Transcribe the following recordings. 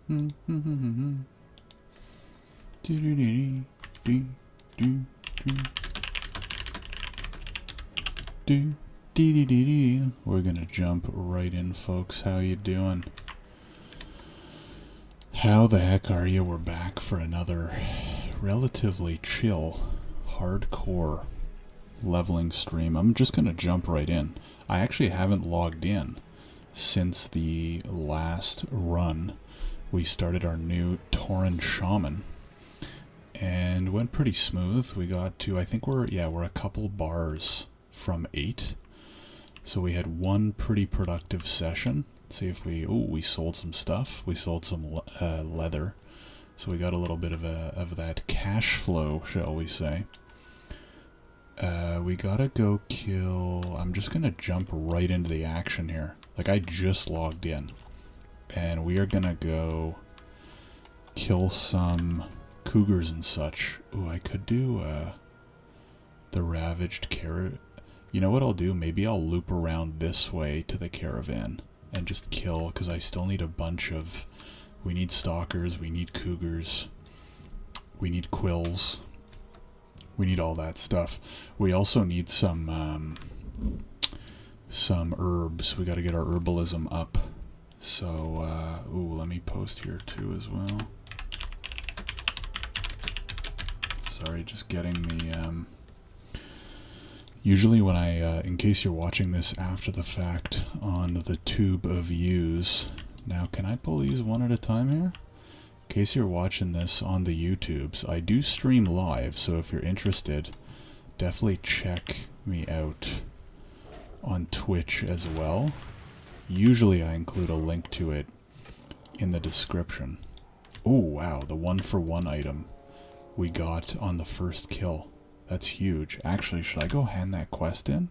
We're gonna jump right in, folks. How you doing? How the heck are you? We're back for another relatively chill, hardcore leveling stream. I'm just gonna jump right in. I actually haven't logged in since the last run. We started our new Tauren Shaman and went pretty smooth. We got to, I think we're a couple bars from 8. So we had one pretty productive session. Let's see if we sold some stuff. We sold some leather. So we got a little bit of that cash flow, shall we say. We gotta go kill... I'm just gonna jump right into the action here. Like, I just logged in. And we are gonna go kill some cougars and such. Ooh, I could do the ravaged caravan. You know what I'll do? Maybe I'll loop around this way to the caravan and just kill, because I still need a bunch of... We need stalkers, we need cougars, we need quills, we need all that stuff. We also need some herbs. We got to get our herbalism up. So, let me post here too as well. Sorry, just getting the, usually when I, in case you're watching this after the fact on the tube of views, now can I pull these one at a time here? In case you're watching this on the YouTubes, I do stream live, so if you're interested, definitely check me out on Twitch as well. Usually I include a link to it in the description. Oh wow, the 1-for-1 item we got on the first kill. That's huge. Actually, should I go hand that quest in?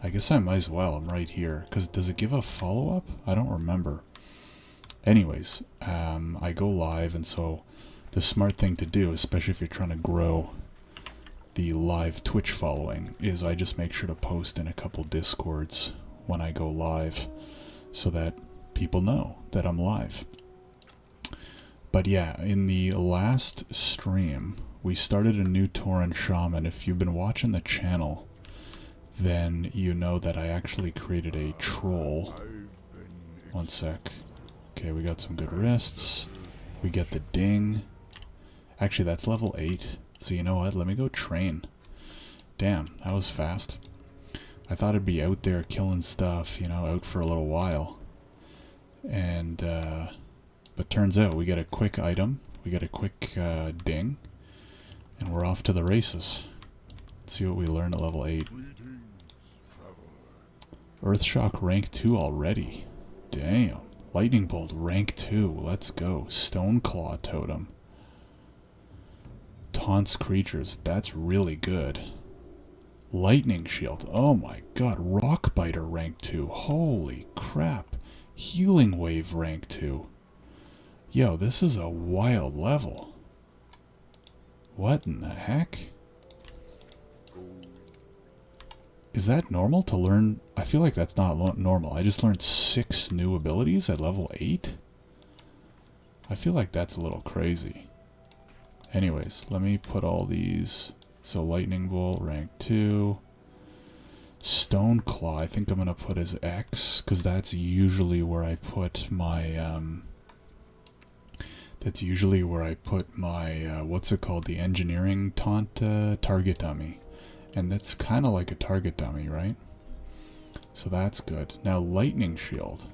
I guess I might as well. I'm right here. Because does it give a follow-up? I don't remember. Anyways, I go live, and so the smart thing to do, especially if you're trying to grow the live Twitch following, is I just make sure to post in a couple Discords when I go live so that people know that I'm live. But yeah, in the last stream, we started a new Tauren Shaman. If you've been watching the channel, then you know that I actually created a troll. One sec. Okay, we got some good wrists. We get the ding. Actually, that's level 8. So you know what? Let me go train. Damn, that was fast. I thought I'd be out there killing stuff, you know, out for a little while. And, but turns out we get a quick item. We get a quick ding. And we're off to the races. Let's see what we learn at level 8. Earthshock rank 2 already. Damn. Lightning Bolt rank 2. Let's go. Stoneclaw totem. Taunts creatures. That's really good. Lightning shield. Oh my god. Rockbiter rank 2. Holy crap. Healing wave rank 2. Yo, this is a wild level. What in the heck? Is that normal to learn? I feel like that's not normal. I just learned 6 new abilities at level 8? I feel like that's a little crazy. Anyways, let me put all these. So Lightning Bolt, rank 2. Stoneclaw, I think I'm going to put as X, because that's usually where I put my, what's it called? The engineering taunt target dummy. And that's kind of like a target dummy, right? So that's good. Now, Lightning Shield.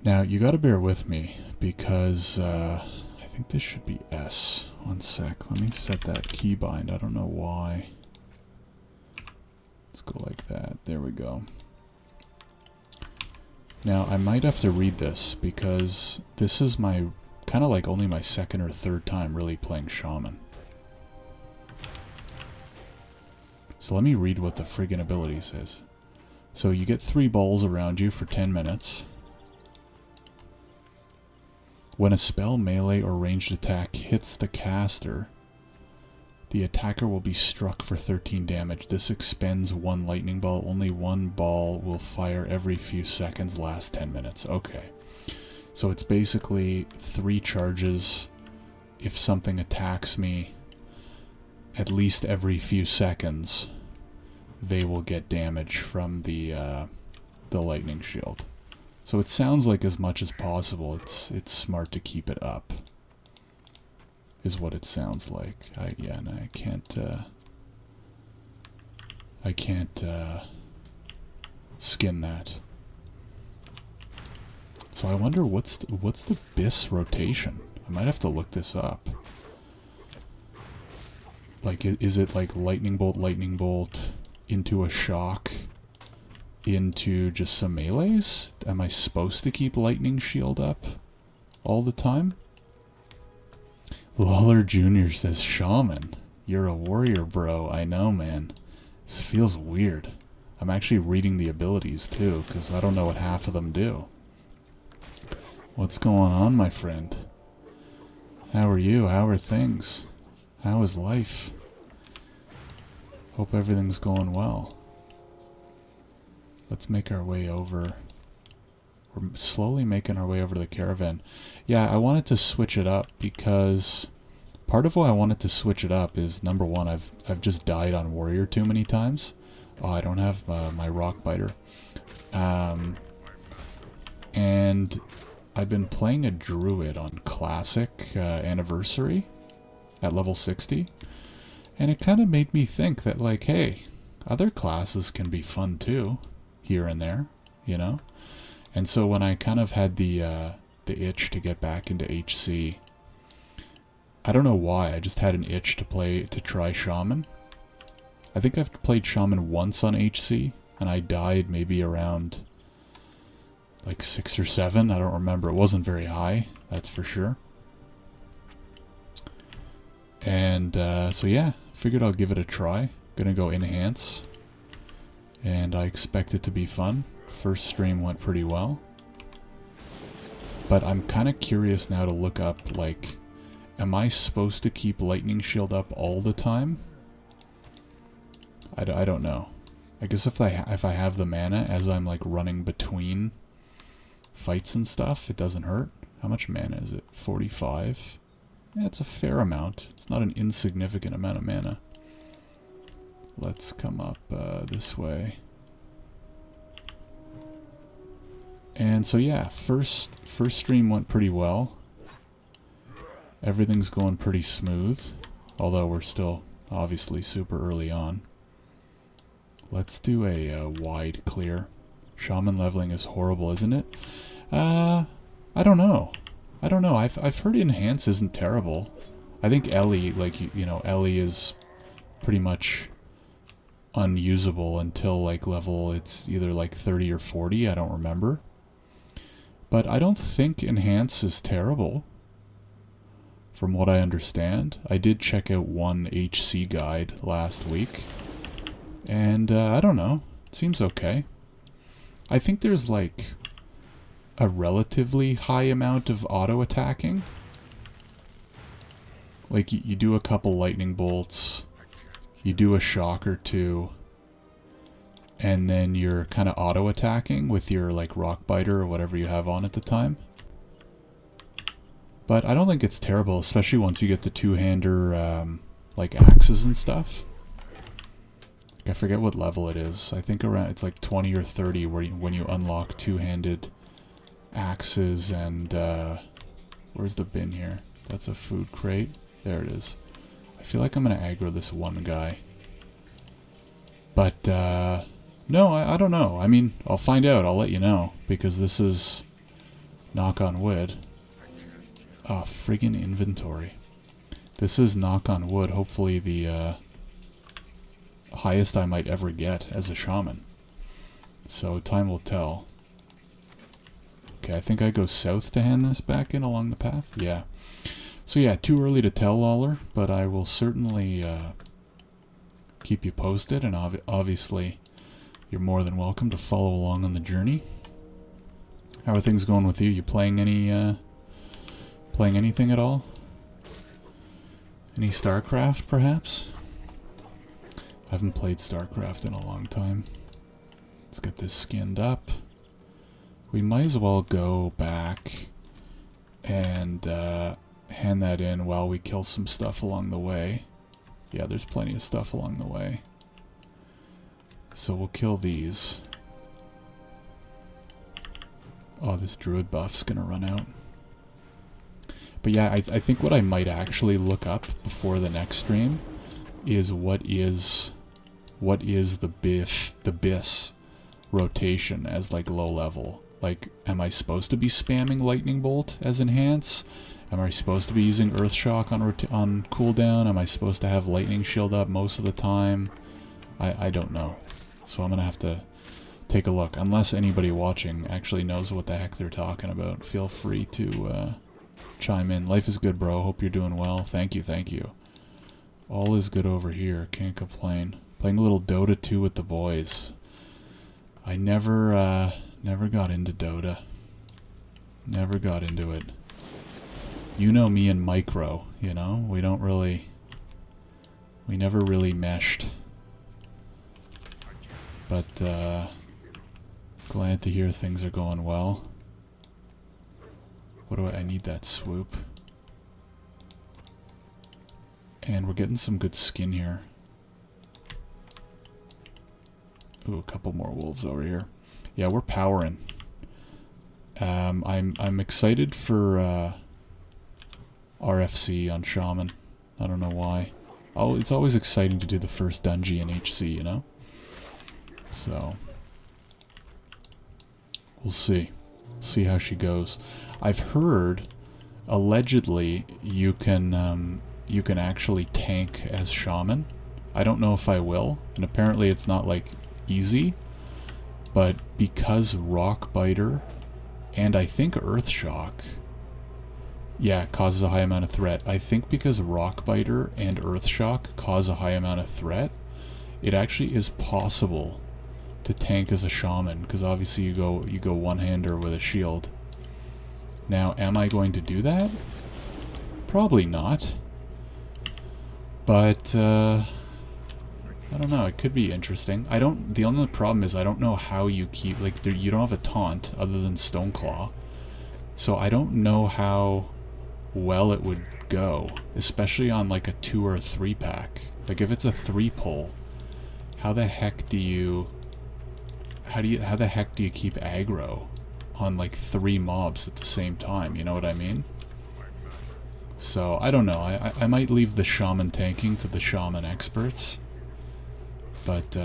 Now, you gotta bear with me, because I think this should be S. One sec. Let me set that keybind. I don't know why. Let's go like that. There we go. Now, I might have to read this, because this is my, kind of like only my 2nd or 3rd time really playing Shaman. So let me read what the friggin' ability says. So you get 3 balls around you for 10 minutes. When a spell, melee, or ranged attack hits the caster, the attacker will be struck for 13 damage. This expends 1 lightning ball. Only 1 ball will fire every few seconds. Last 10 minutes. Okay. So it's basically 3 charges if something attacks me at least every few seconds. They will get damage from the lightning shield. So it sounds like as much as possible. It's smart to keep it up, is what it sounds like. I can't skin that. So I wonder what's the BIS rotation. I might have to look this up. Like, is it like lightning bolt, into a shock, into just some melees? Am I supposed to keep lightning shield up all the time? Lawler Jr. says, Shaman, you're a warrior, bro. I know, man. This feels weird. I'm actually reading the abilities, too, because I don't know what half of them do. What's going on, my friend? How are you? How are things? How is life? Hope everything's going well. Let's make our way over. We're slowly making our way over to the caravan. Yeah, I wanted to switch it up because part of why I wanted to switch it up is, number one, I've just died on warrior too many times. Oh, I don't have my rock biter. And I've been playing a druid on classic anniversary at level 60. And it kind of made me think that, like, hey, other classes can be fun too, here and there, you know? And so when I kind of had the itch to get back into HC, I don't know why, I just had an itch to try Shaman. I think I've played Shaman once on HC, and I died maybe around like 6 or 7, I don't remember. It wasn't very high, that's for sure. And so yeah, figured I'll give it a try. Gonna go enhance, and I expect it to be fun. First stream went pretty well, but I'm kind of curious now to look up, like, am I supposed to keep lightning shield up all the time? I don't know. I guess if I have the mana as I'm like running between fights and stuff, it doesn't hurt. How much mana is it? 45. Yeah, it's a fair amount. It's not an insignificant amount of mana. Let's come up this way. And so yeah, first stream went pretty well. Everything's going pretty smooth, although we're still obviously super early on. Let's do a wide clear. Shaman leveling is horrible, isn't it? I don't know. I've heard enhance isn't terrible. I think Ellie, like, you know, Ellie is pretty much unusable until like level, it's either like 30 or 40, I don't remember. But I don't think enhance is terrible, from what I understand. I did check out one HC guide last week, and I don't know, it seems okay. I think there's like a relatively high amount of auto attacking. Like you do a couple lightning bolts, you do a shock or two, and then you're kind of auto attacking with your like rock biter or whatever you have on at the time. But I don't think it's terrible, especially once you get the two-hander like axes and stuff. I forget what level it is. I think around, it's like 20 or 30 where when you unlock two-handed axes. And where's the bin here? That's a food crate. There it is. I feel like I'm gonna aggro this one guy, but no, I don't know. I mean, I'll find out. I'll let you know, because this is, knock on wood. Ah, friggin' inventory. This is, knock on wood, hopefully the highest I might ever get as a shaman. So time will tell. Okay, I think I go south to hand this back in along the path. Yeah. So yeah, too early to tell, Lawler, but I will certainly keep you posted, and obviously you're more than welcome to follow along on the journey. How are things going with you? You playing anything at all? Any StarCraft, perhaps? I haven't played StarCraft in a long time. Let's get this skinned up. We might as well go back. and hand that in while we kill some stuff along the way. Yeah, there's plenty of stuff along the way. So we'll kill these. Oh, this druid buff's gonna run out. But yeah, I think what I might actually look up before the next stream is what is the BIS rotation as like low level. Like, am I supposed to be spamming Lightning Bolt as enhance? Am I supposed to be using Earth Shock on cooldown? Am I supposed to have Lightning Shield up most of the time? I don't know. So I'm gonna have to take a look. Unless anybody watching actually knows what the heck they're talking about, feel free to chime in. Life is good, bro. Hope you're doing well. Thank you, thank you. All is good over here. Can't complain. Playing a little Dota 2 with the boys. I never got into Dota. Never got into it. You know me and Micro, you know? We never really meshed. But, glad to hear things are going well. What do I need that swoop. And we're getting some good skin here. Ooh, a couple more wolves over here. Yeah, we're powering. I'm excited for RFC on Shaman. I don't know why. Oh, it's always exciting to do the first dungeon in HC, you know? So we'll see. See how she goes. I've heard, allegedly, you can actually tank as Shaman. I don't know if I will, and apparently it's not like easy, but because Rock Biter and I think Earth Shock, yeah, causes a high amount of threat. I think because Rock Biter and Earth Shock cause a high amount of threat, it actually is possible to tank as a Shaman, because obviously you go one-hander with a shield. Now, am I going to do that? Probably not. But I don't know, it could be interesting. The only problem is I don't know how you keep, like, you don't have a taunt other than Stoneclaw. So I don't know how well it would go, especially on like a 2 or 3 pack. Like if it's a 3 pull, how the heck do you keep aggro on like 3 mobs at the same time, you know what I mean? So I don't know, I might leave the Shaman tanking to the Shaman experts. But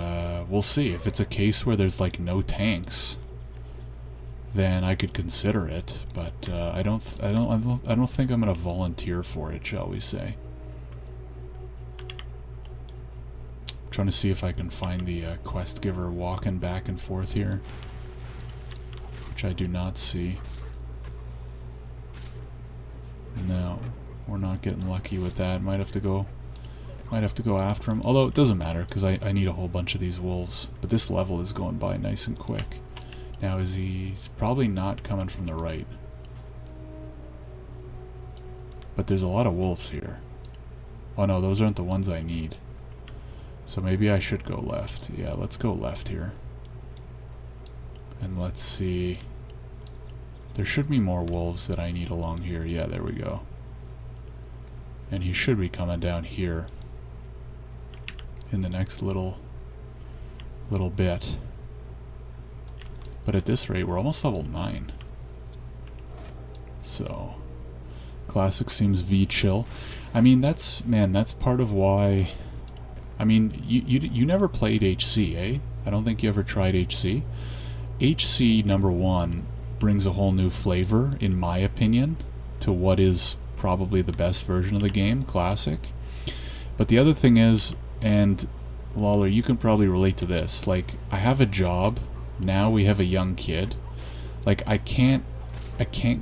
we'll see. If it's a case where there's like no tanks, then I could consider it. But I don't think I'm gonna volunteer for it, shall we say? I'm trying to see if I can find the quest giver walking back and forth here, which I do not see. No, we're not getting lucky with that. Might have to go after him. Although it doesn't matter because I need a whole bunch of these wolves. But this level is going by nice and quick. Now he's probably not coming from the right. But there's a lot of wolves here. Oh no, those aren't the ones I need. So maybe I should go left. Yeah, let's go left here. And let's see. There should be more wolves that I need along here. Yeah, there we go. And he should be coming down here in the next little bit. But at this rate, we're almost level 9. So, Classic seems V-chill. I mean, that's part of why... I mean, you never played HC, eh? I don't think you ever tried HC. HC, number 1, brings a whole new flavor, in my opinion, to what is probably the best version of the game, Classic. But the other thing is, and Lawler, you can probably relate to this, like, I have a job, now we have a young kid, like, I can't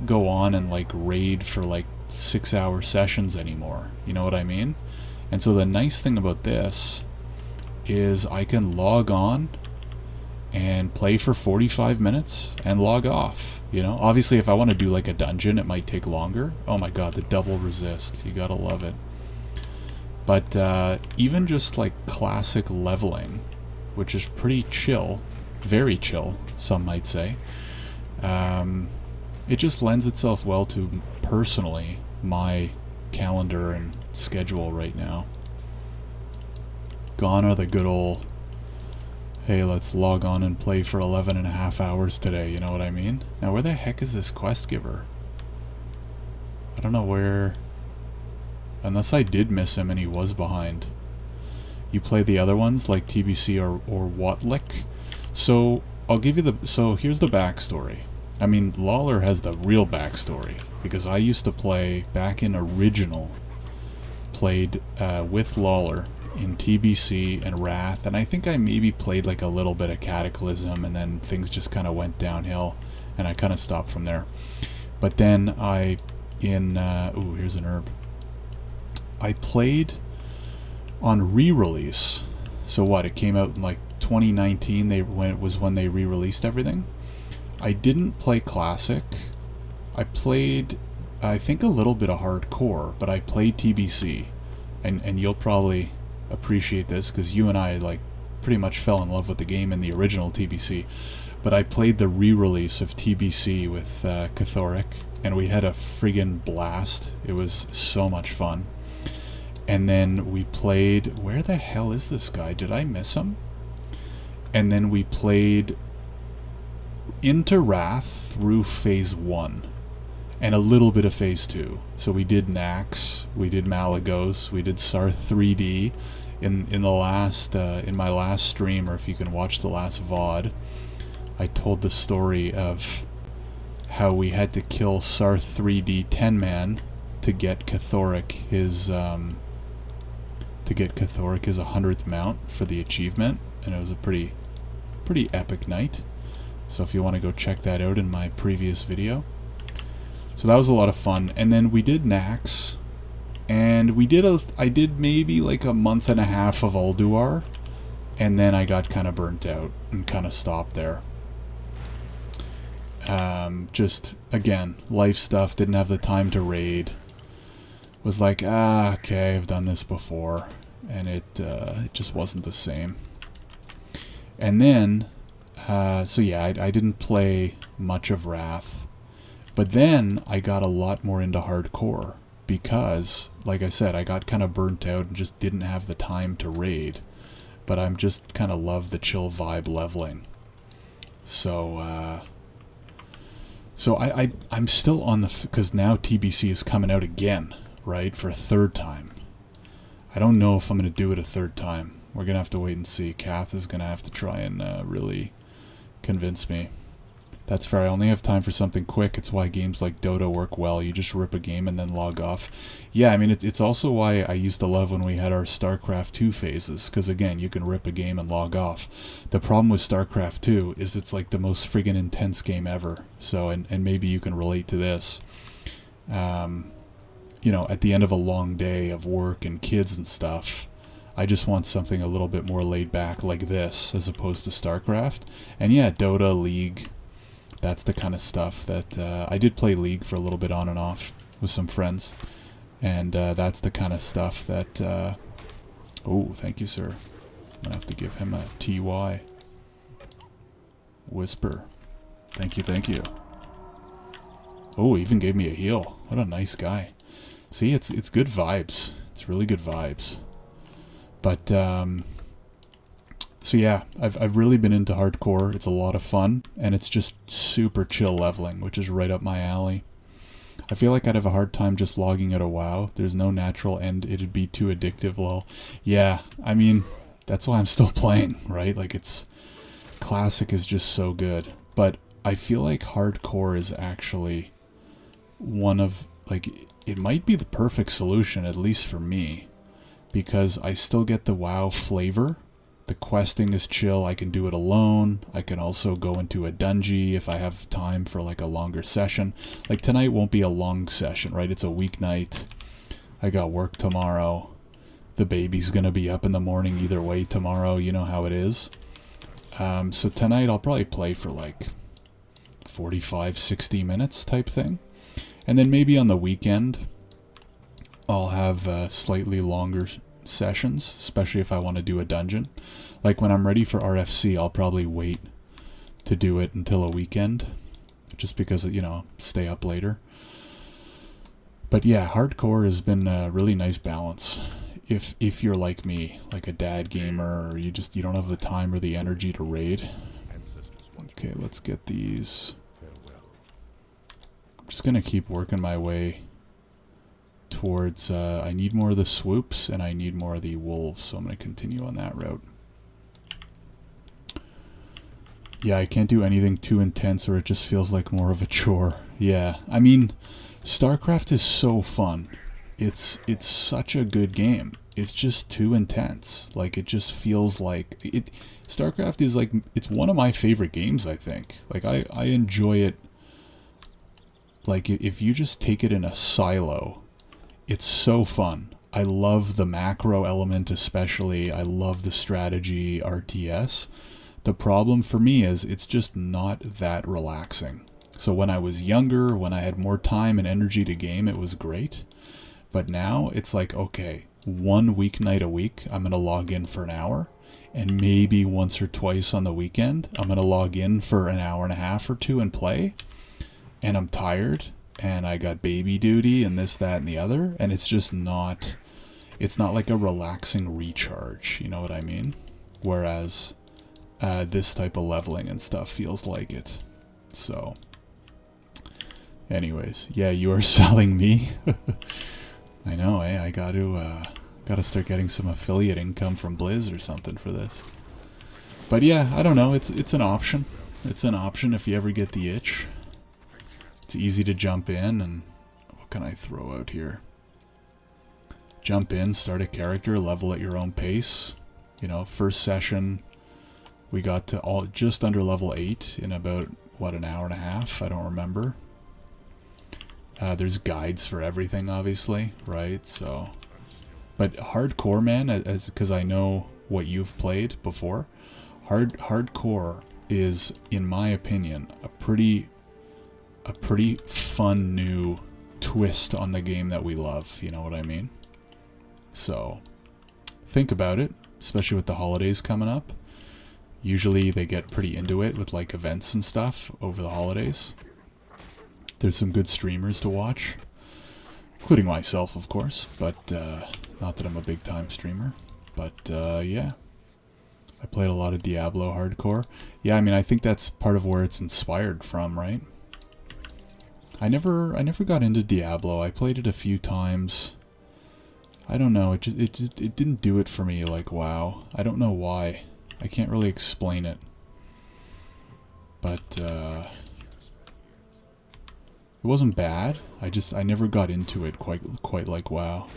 go on and, like, raid for, like, 6-hour sessions anymore, you know what I mean? And so the nice thing about this is I can log on and play for 45 minutes and log off, you know? Obviously, if I want to do, like, a dungeon, it might take longer. Oh my god, the double resist, you gotta love it. But even just like classic leveling, which is pretty chill, very chill, some might say, it just lends itself well to personally my calendar and schedule right now. Gone are the good old, hey, let's log on and play for 11.5 hours today, you know what I mean? Now, where the heck is this quest giver? I don't know where... Unless I did miss him and he was behind. You play the other ones, like TBC or Watlick? So, I'll give you the... So, here's the backstory. I mean, Lawler has the real backstory, because I used to play, back in Original, played with Lawler in TBC and Wrath, and I think I maybe played like a little bit of Cataclysm, and then things just kind of went downhill, and I kind of stopped from there. But then I, ooh, here's an herb. I played on re-release. So what, it came out in like 2019, when they re-released everything. I didn't play Classic. I played, I think, a little bit of Hardcore, but I played TBC. And you'll probably appreciate this, because you and I like pretty much fell in love with the game in the original TBC. But I played the re-release of TBC with Cathoric, and we had a friggin' blast. It was so much fun. And then we played... Where the hell is this guy? Did I miss him? And then we played into Wrath through Phase 1. And a little bit of Phase 2. So we did Nax, we did Malagos, we did Sarth 3D. In the last... in my last stream, or if you can watch the last VOD, I told the story of how we had to kill Sarth 3D 10-man to get Cathoric his... to get Cathoric his 100th mount for the achievement, and it was a pretty epic night. So if you want to go check that out in my previous video. So that was a lot of fun. And then we did Nax, and I did maybe like a month and a half of Ulduar, and then I got kind of burnt out and kind of stopped there. Just, again, life stuff, didn't have the time to raid. Was like, okay, I've done this before, and it just wasn't the same. And then, so yeah, I didn't play much of Wrath, but then I got a lot more into Hardcore, because, like I said, I got kind of burnt out and just didn't have the time to raid, but I'm just kind of love the chill vibe leveling. So, I'm still on the, because now TBC is coming out again, right, for a third time. I don't know if I'm going to do it a third time. We're going to have to wait and see. Kath is going to have to try and really convince me. That's fair. I only have time for something quick. It's why games like Dota work well. You just rip a game and then log off. Yeah, I mean, it's also why I used to love when we had our StarCraft 2 phases, because again, you can rip a game and log off. The problem with StarCraft 2 is it's like the most friggin' intense game ever. So, and maybe you can relate to this. You know, at the end of a long day of work and kids and stuff, I just want something a little bit more laid back like this, as opposed to StarCraft. And yeah, Dota, League, that's the kind of stuff that, I did play League for a little bit on and off with some friends. And that's the kind of stuff that, oh, thank you, sir. I'm gonna have to give him a TY. Whisper. Thank you, thank you. Oh, he even gave me a heal. What a nice guy. See, it's good vibes. It's really good vibes. But, so yeah, I've really been into Hardcore. It's a lot of fun, and it's just super chill leveling, which is right up my alley. I feel like I'd have a hard time just logging out of WoW. There's no natural end. It'd be too addictive, lol. Yeah, I mean, that's why I'm still playing, right? Like, it's... Classic is just so good. But I feel like Hardcore is actually one of... Like, it might be the perfect solution, at least for me. Because I still get the WoW flavor. The questing is chill. I can do it alone. I can also go into a dungeon if I have time for like a longer session. Like tonight won't be a long session, right? It's a weeknight. I got work tomorrow. The baby's gonna be up in the morning either way tomorrow. You know how it is. So tonight I'll probably play for like 45, 60 minutes type thing. And then maybe on the weekend I'll have slightly longer sessions, especially if I want to do a dungeon. Like when I'm ready for RFC, I'll probably wait to do it until a weekend, just because, you know, stay up later. But yeah, hardcore has been a really nice balance. If you're like me, like a dad gamer, or you don't have the time or the energy to raid. Okay, let's get these. I'm just gonna keep working my way towards, I need more of the swoops and I need more of the wolves, so I'm gonna continue on that route. Yeah, I can't do anything too intense or it just feels like more of a chore. Yeah, I mean, StarCraft is so fun. It's such a good game. It's just too intense. Like, it just feels like it. StarCraft is like, it's one of my favorite games, I think. Like, I enjoy it. Like, if you just take it in a silo, it's so fun. I love the macro element especially. I love the strategy RTS. The problem for me is it's just not that relaxing. So when I was younger, when I had more time and energy to game, it was great. But now it's like, okay, one weeknight a week, I'm going to log in for an hour. And maybe once or twice on the weekend, I'm going to log in for an hour and a half or two and play. And I'm tired. And I got baby duty and this, that, and the other. And it's just not, it's not like a relaxing recharge. You know what I mean? Whereas this type of leveling and stuff feels like it. So, anyways, yeah, you are selling me. I know, eh? I gotta start getting some affiliate income from Blizz or something for this. But yeah, I don't know. It's an option. It's an option if you ever get the itch. It's easy to jump in, and what can I throw out here? Jump in, start a character, level at your own pace. You know, first session, we got to just under level 8 in about, what, an hour and a half? I don't remember. There's guides for everything, obviously, right? So, but hardcore, man, because I know what you've played before, hardcore is, in my opinion, a pretty fun new twist on the game that we love. You know what I mean? So, think about it, especially with the holidays coming up. Usually they get pretty into it with like events and stuff over the holidays. There's some good streamers to watch, including myself, of course, but not that I'm a big time streamer. But yeah, I played a lot of Diablo hardcore. Yeah, I mean, I think that's part of where it's inspired from, right? I never got into Diablo. I played it a few times. I don't know, it didn't do it for me like WoW. I don't know why. I can't really explain it. But it wasn't bad. I never got into it quite like WoW.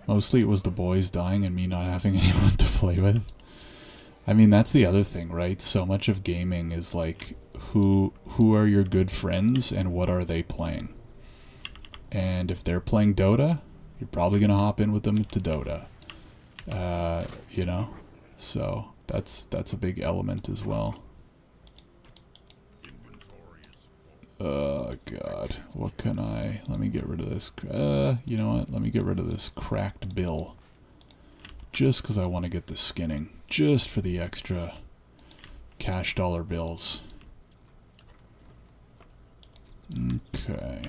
Mostly it was the boys dying and me not having anyone to play with. I mean, that's the other thing, right? So much of gaming is like, who are your good friends and what are they playing? And if they're playing Dota, you're probably gonna hop in with them to Dota. You know? So that's a big element as well. Oh god, what can let me get rid of this, you know what, let me get rid of this cracked bill. Just because I want to get the skinning, just for the extra cash dollar bills. Okay.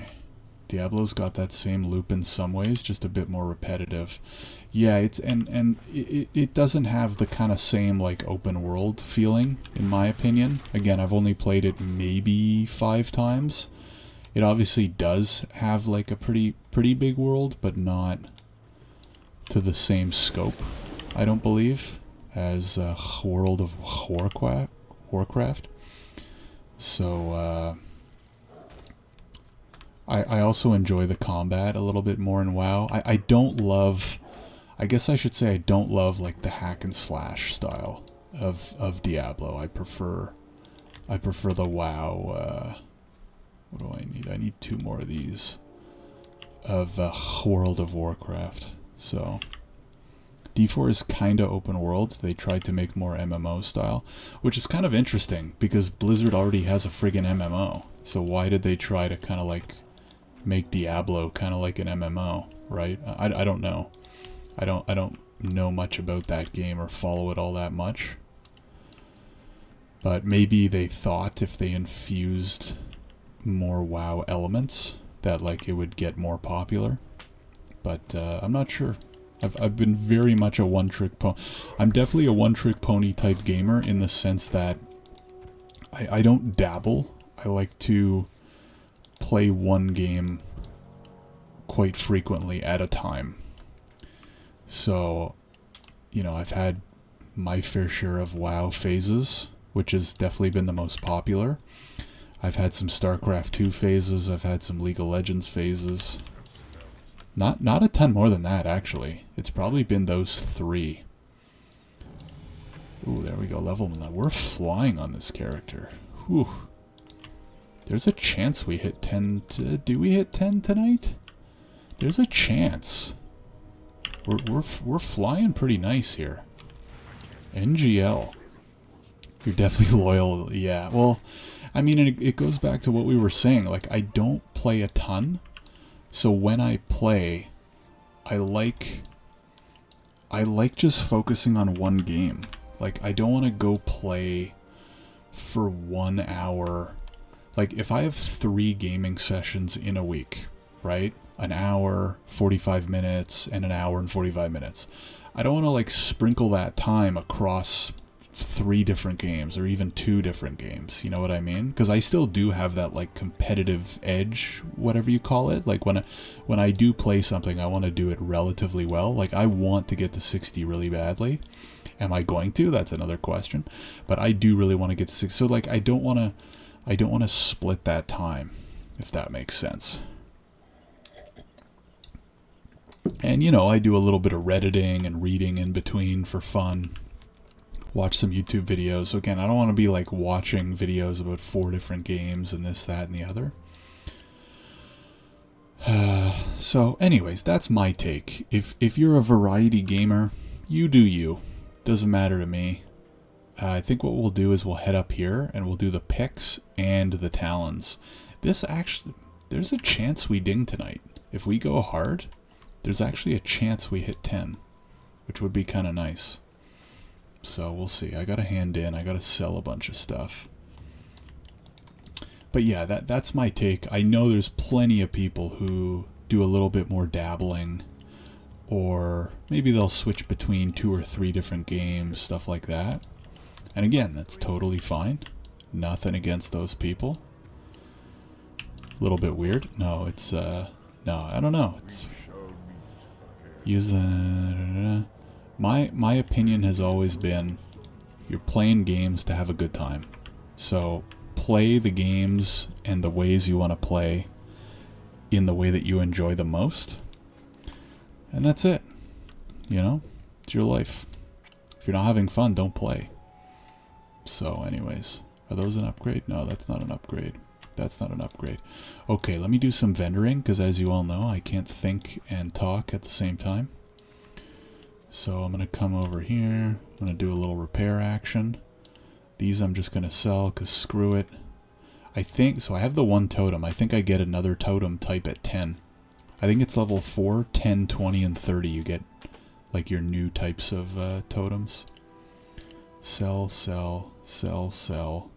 Diablo's got that same loop in some ways, just a bit more repetitive. Yeah, it's and it doesn't have the kind of same like open world feeling, in my opinion. Again, I've only played it maybe 5 times. It obviously does have like a pretty big world, but not to the same scope, I don't believe, as World of Warcraft. So I also enjoy the combat a little bit more in WoW. I don't love, I guess I should say I don't love like the hack and slash style of Diablo. I prefer the WoW, what do I need? I need 2 more of these of World of Warcraft. So D4 is kind of open world. They tried to make more MMO style, which is kind of interesting because Blizzard already has a friggin' MMO. So why did they try to kind of like make Diablo kind of like an MMO, right? I don't know. I don't know much about that game or follow it all that much. But maybe they thought if they infused more WoW elements, that like it would get more popular, but I'm not sure. I've been very much a one-trick pony. I'm definitely a one-trick pony type gamer in the sense that I don't dabble. I like to play one game quite frequently at a time. So, you know, I've had my fair share of WoW phases, which has definitely been the most popular. I've had some StarCraft 2 phases. I've had some League of Legends phases. Not a ton more than that, actually. It's probably been those 3. Ooh, there we go. Level 9. We're flying on this character. Whew. There's a chance we hit 10. Do we hit 10 tonight? There's a chance. We're flying pretty nice here. NGL. You're definitely loyal. Yeah, well, I mean, it goes back to what we were saying. Like, I don't play a ton. So when I play, I like just focusing on one game. Like, I don't want to go play for 1 hour. Like, if I have 3 gaming sessions in a week, right? An hour, 45 minutes, and an hour and 45 minutes. I don't want to, like, sprinkle that time across 3 different games or even 2 different games. You know what I mean? Because I still do have that, like, competitive edge, whatever you call it. Like, when I do play something, I want to do it relatively well. Like, I want to get to 60 really badly. Am I going to? That's another question. But I do really want to get to 60. So, like, I don't want to split that time, if that makes sense. And, you know, I do a little bit of Redditing and reading in between for fun. Watch some YouTube videos. So again, I don't want to be like watching videos about 4 different games and this, that, and the other. So anyways, that's my take. If you're a variety gamer, you do you. Doesn't matter to me. I think what we'll do is we'll head up here and we'll do the picks and the talons. This actually, there's a chance we ding tonight. If we go hard, there's actually a chance we hit 10, which would be kind of nice. So we'll see. I got to hand in. I got to sell a bunch of stuff. But yeah, that's my take. I know there's plenty of people who do a little bit more dabbling, or maybe they'll switch between 2 or 3 different games, stuff like that. And again, that's totally fine. Nothing against those people. A little bit weird. No, it's no, I don't know. It's use the my opinion has always been you're playing games to have a good time. So play the games and the ways you want to play in the way that you enjoy the most. And that's it. You know? It's your life. If you're not having fun, don't play. So anyways, are those an upgrade? No, that's not an upgrade. That's not an upgrade. Okay, let me do some vendoring, because as you all know, I can't think and talk at the same time. So I'm going to come over here. I'm going to do a little repair action. These I'm just going to sell, because screw it. I think, so I have the 1 totem. I think I get another totem type at 10. I think it's level 4, 10, 20, and 30. You get, like, your new types of totems. Sell, sell, sell, sell.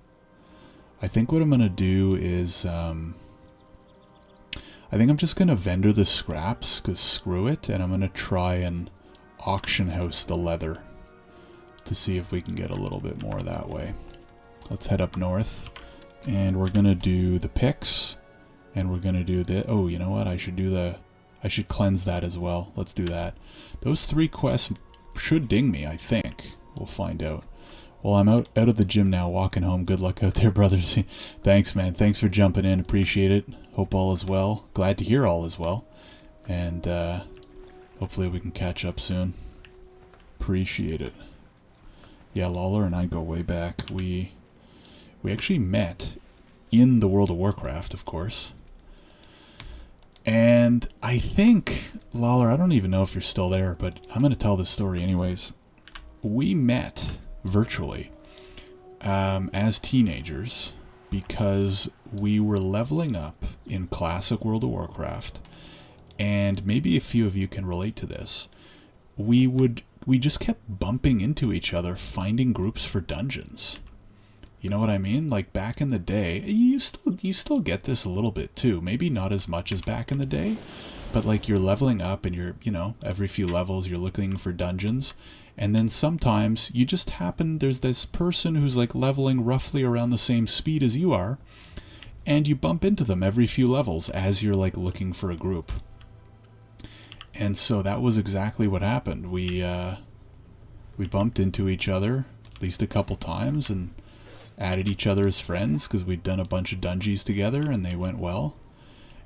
I think what I'm going to do is, I think I'm just going to vendor the scraps, because screw it, and I'm going to try and auction house the leather to see if we can get a little bit more that way. Let's head up north, and we're going to do the picks, and we're going to do the, oh, you know what, I should cleanse that as well. Let's do that. Those 3 quests should ding me, I think. We'll find out. Well, I'm out of the gym now, walking home. Good luck out there, brothers. Thanks, man. Thanks for jumping in. Appreciate it. Hope all is well. Glad to hear all is well. And hopefully we can catch up soon. Appreciate it. Yeah, Lawler and I go way back. We actually met in the World of Warcraft, of course. And I think, Lawler, I don't even know if you're still there, but I'm going to tell this story anyways. We met virtually as teenagers because we were leveling up in classic World of Warcraft, and maybe a few of you can relate to this. We just kept bumping into each other, finding groups for dungeons, You know what I mean? Like back in the day, you still get this a little bit too. Maybe not as much as back in the day, but like you're leveling up and you're, every few levels you're looking for dungeons, and then sometimes you just happen there's this person who's like leveling roughly around the same speed as you are, and you bump into them every few levels as you're like looking for a group. And so that was exactly what happened. We bumped into each other at least a couple times and added each other as friends because we'd done a bunch of dungeons together and they went well.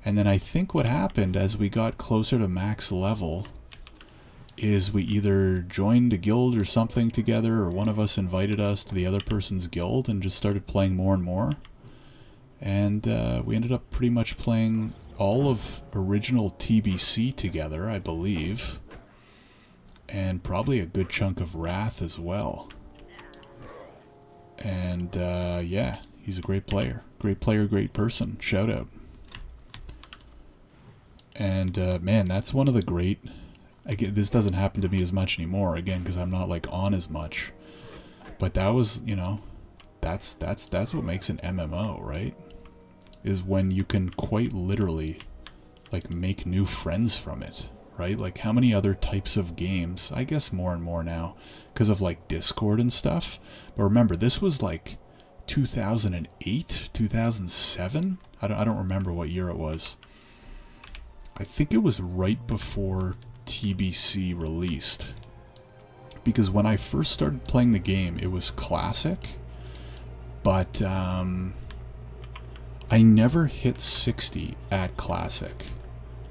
And then I think what happened as we got closer to max level is we either joined a guild or something together, or one of us invited us to the other person's guild and just started playing more and more. And we ended up pretty much playing all of original TBC together, I believe. And probably a good chunk of Wrath as well. And yeah, he's a great player. Great player, great person. Shout out. And man, that's one of the great... this doesn't happen to me as much anymore, again, because I'm not like on as much. But that was, that's what makes an MMO, right? Is when you can quite literally like make new friends from it, right? Like how many other types of games, I guess more and more now, because of like Discord and stuff. But remember, this was like 2008, 2007? I don't remember what year it was. I think it was right before TBC released. Because when I first started playing the game, it was classic. But I never hit 60 at classic.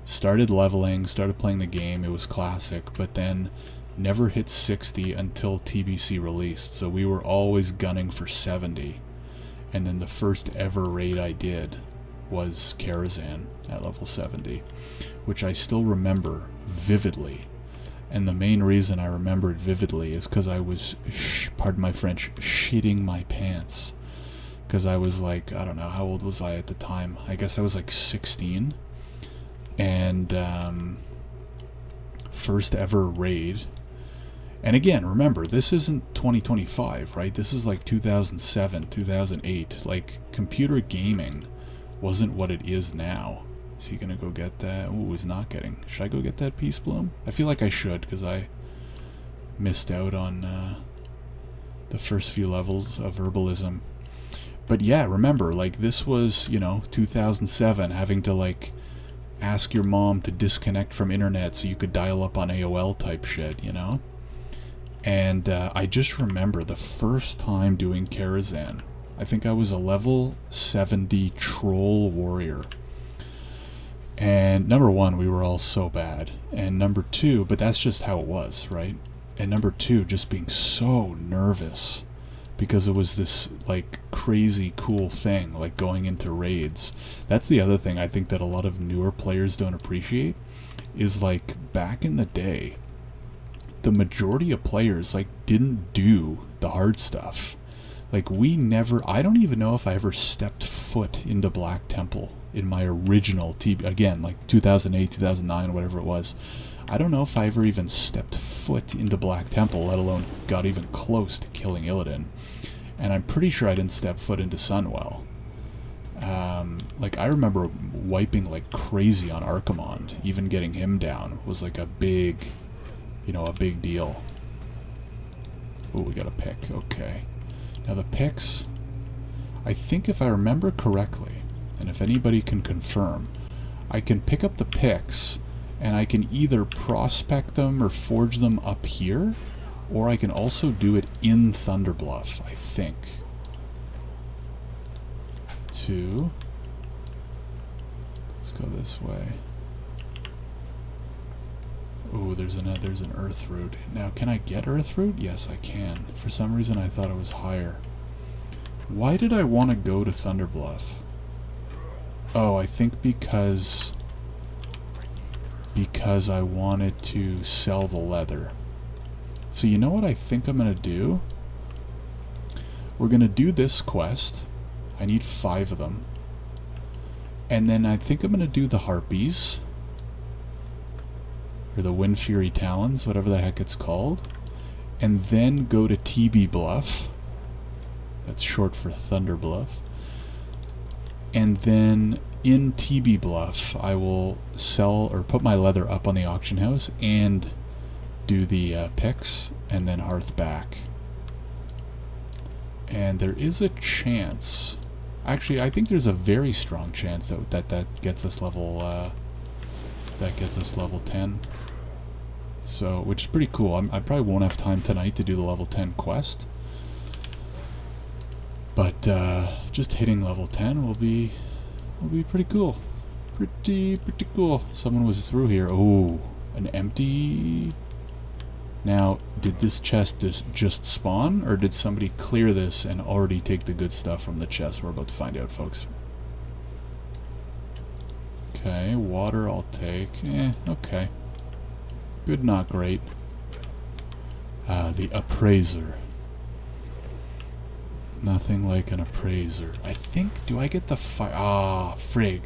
Started leveling, started playing the game, it was classic, but then never hit 60 until TBC released. So we were always gunning for 70. And then the first ever raid I did was Karazhan at level 70, which I still remember vividly. And the main reason I remember it vividly is because I was, pardon my French, shitting my pants. Because I was like, I don't know, how old was I at the time? I guess I was like 16. And first ever raid. And again, remember, this isn't 2025, right? This is like 2007, 2008. Like, computer gaming wasn't what it is now. Is he gonna go get that? Ooh, he's not getting. Should I go get that Peace Bloom? I feel like I should, because I missed out on the first few levels of herbalism. But yeah, remember, like, this was, 2007, having to, like, ask your mom to disconnect from internet so you could dial up on AOL type shit, And I just remember the first time doing Karazhan. I think I was a level 70 troll warrior. And number one, we were all so bad. And number two, but that's just how it was, right? And number two, just being so nervous. Because it was this, like, crazy cool thing, like going into raids. That's the other thing I think that a lot of newer players don't appreciate. Is, like, back in the day, the majority of players, like, didn't do the hard stuff. Like, I don't even know if I ever stepped foot into Black Temple in my original again, like 2008, 2009, whatever it was. I don't know if I ever even stepped foot into Black Temple, let alone got even close to killing Illidan. And I'm pretty sure I didn't step foot into Sunwell. Like, I remember wiping like crazy on Archimond. Even getting him down was like a big deal. Oh, we got a pick. Okay. Now the picks, I think if I remember correctly, and if anybody can confirm, I can pick up the picks and I can either prospect them or forge them up here, or I can also do it in Thunderbluff, I think. 2. Let's go this way. Oh, there's an earth root. Now, can I get earth root? Yes, I can. For some reason, I thought it was higher. Why did I want to go to Thunderbluff? Oh, I think because I wanted to sell the leather. So you know what I think I'm going to do? We're going to do this quest. I need 5 of them. And then I think I'm going to do the Harpies. Or the Wind Fury Talons, whatever the heck it's called. And then go to TB Bluff. That's short for Thunder Bluff. And then in TB Bluff, I will sell or put my leather up on the auction house and do the picks and then hearth back. And there is a chance, actually I think there's a very strong chance that gets us level 10. So, which is pretty cool. I probably won't have time tonight to do the level 10 quest. But just hitting level 10 will be pretty cool. Pretty cool. Someone was through here. Oh, an empty. Now, did this chest just spawn, or did somebody clear this and already take the good stuff from the chest? We're about to find out, folks. Okay, water I'll take. Okay. Good, not great. The appraiser. Nothing like an appraiser. I think, do I get the fire? Ah, frig.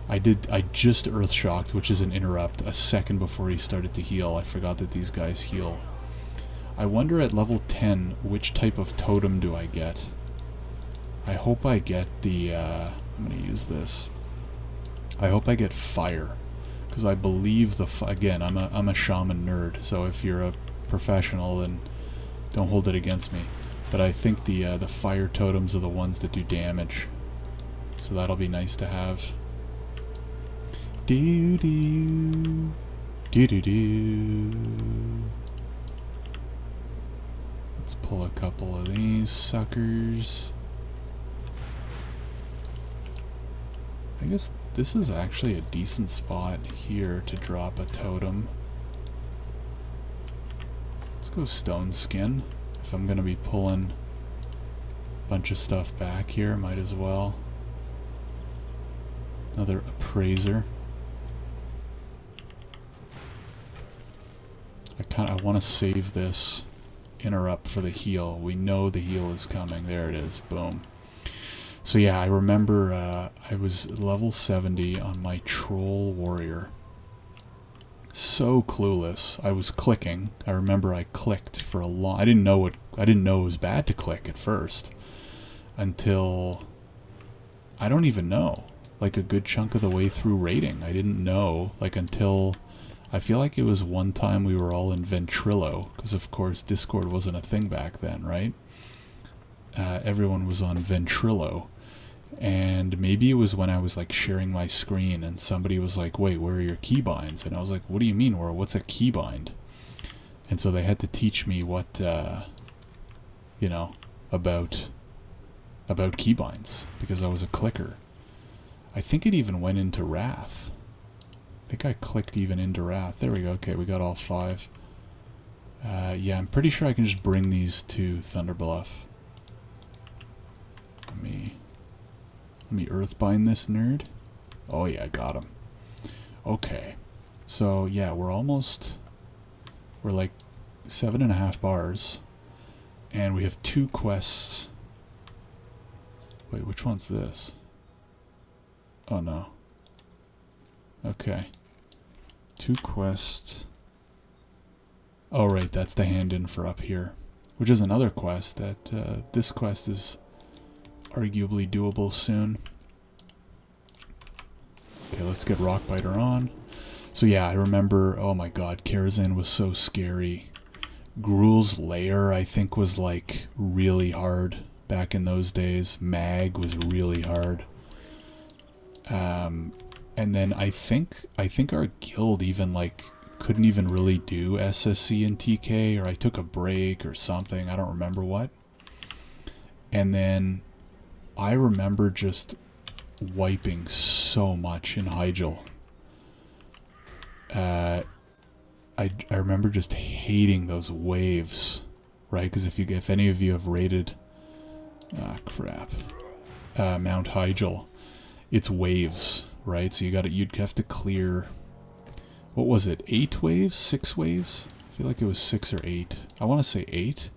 I just earth shocked, which is an interrupt, a second before he started to heal. I forgot that these guys heal. I wonder at level 10, which type of totem do I get? I hope I get the, I'm gonna use this. I hope I get fire. Because I believe again, I'm a shaman nerd, so if you're a professional, then don't hold it against me. But I think the fire totems are the ones that do damage. So that'll be nice to have. Do do do do do. Let's pull a couple of these suckers. I guess this is actually a decent spot here to drop a totem. Let's go stone skin. If I'm gonna be pulling a bunch of stuff back here, might as well. Another appraiser. I want to save this interrupt for the heal. We know the heal is coming. There it is. Boom. So yeah, I remember I was level 70 on my troll warrior. So clueless. I was clicking. I remember I clicked for a long. I didn't know it was bad to click at first, until I don't even know. Like a good chunk of the way through raiding, I didn't know. Like until I feel like it was one time we were all in Ventrilo, because of course Discord wasn't a thing back then, right? Everyone was on Ventrilo. And maybe it was when I was like sharing my screen and somebody was like, wait, where are your keybinds? And I was like, what do you mean, or what's a keybind? And so they had to teach me what, you know, about keybinds, because I was a clicker. I think it even went into Wrath. I think I clicked even into Wrath. There we go. Okay, we got all 5. Yeah, I'm pretty sure I can just bring these to Thunder Bluff. Let me earthbind this nerd. Oh yeah, I got him. Okay. So yeah, we're like 7.5 bars. And we have 2 quests. Wait, which one's this? Oh no. Okay. 2 quests. Oh right, that's the hand-in for up here. Which is another quest that, this quest is arguably doable soon. Okay, let's get Rockbiter on. So yeah, I remember, oh my god, Karazhan was so scary. Gruul's Lair, I think, was like really hard back in those days. Mag was really hard. And then I think our guild even like couldn't even really do SSC and TK, or I took a break or something, I don't remember what. And then I remember just wiping so much in Hyjal. I remember just hating those waves, right? Because if any of you have raided, Mount Hyjal, it's waves, right? So you'd have to clear. What was it? 8 waves? 6 waves? I feel like it was 6 or 8. I want to say 8.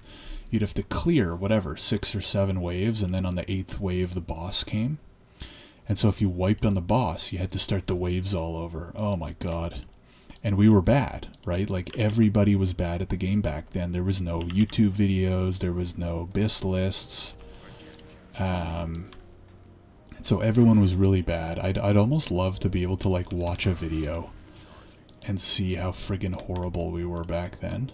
You'd have to clear whatever 6 or 7 waves, and then on the 8th wave the boss came. And so if you wiped on the boss, you had to start the waves all over. Oh my god. And we were bad, right? Like everybody was bad at the game back then. There was no YouTube videos, there was no BIS lists. And so everyone was really bad. I'd almost love to be able to like watch a video and see how friggin' horrible we were back then.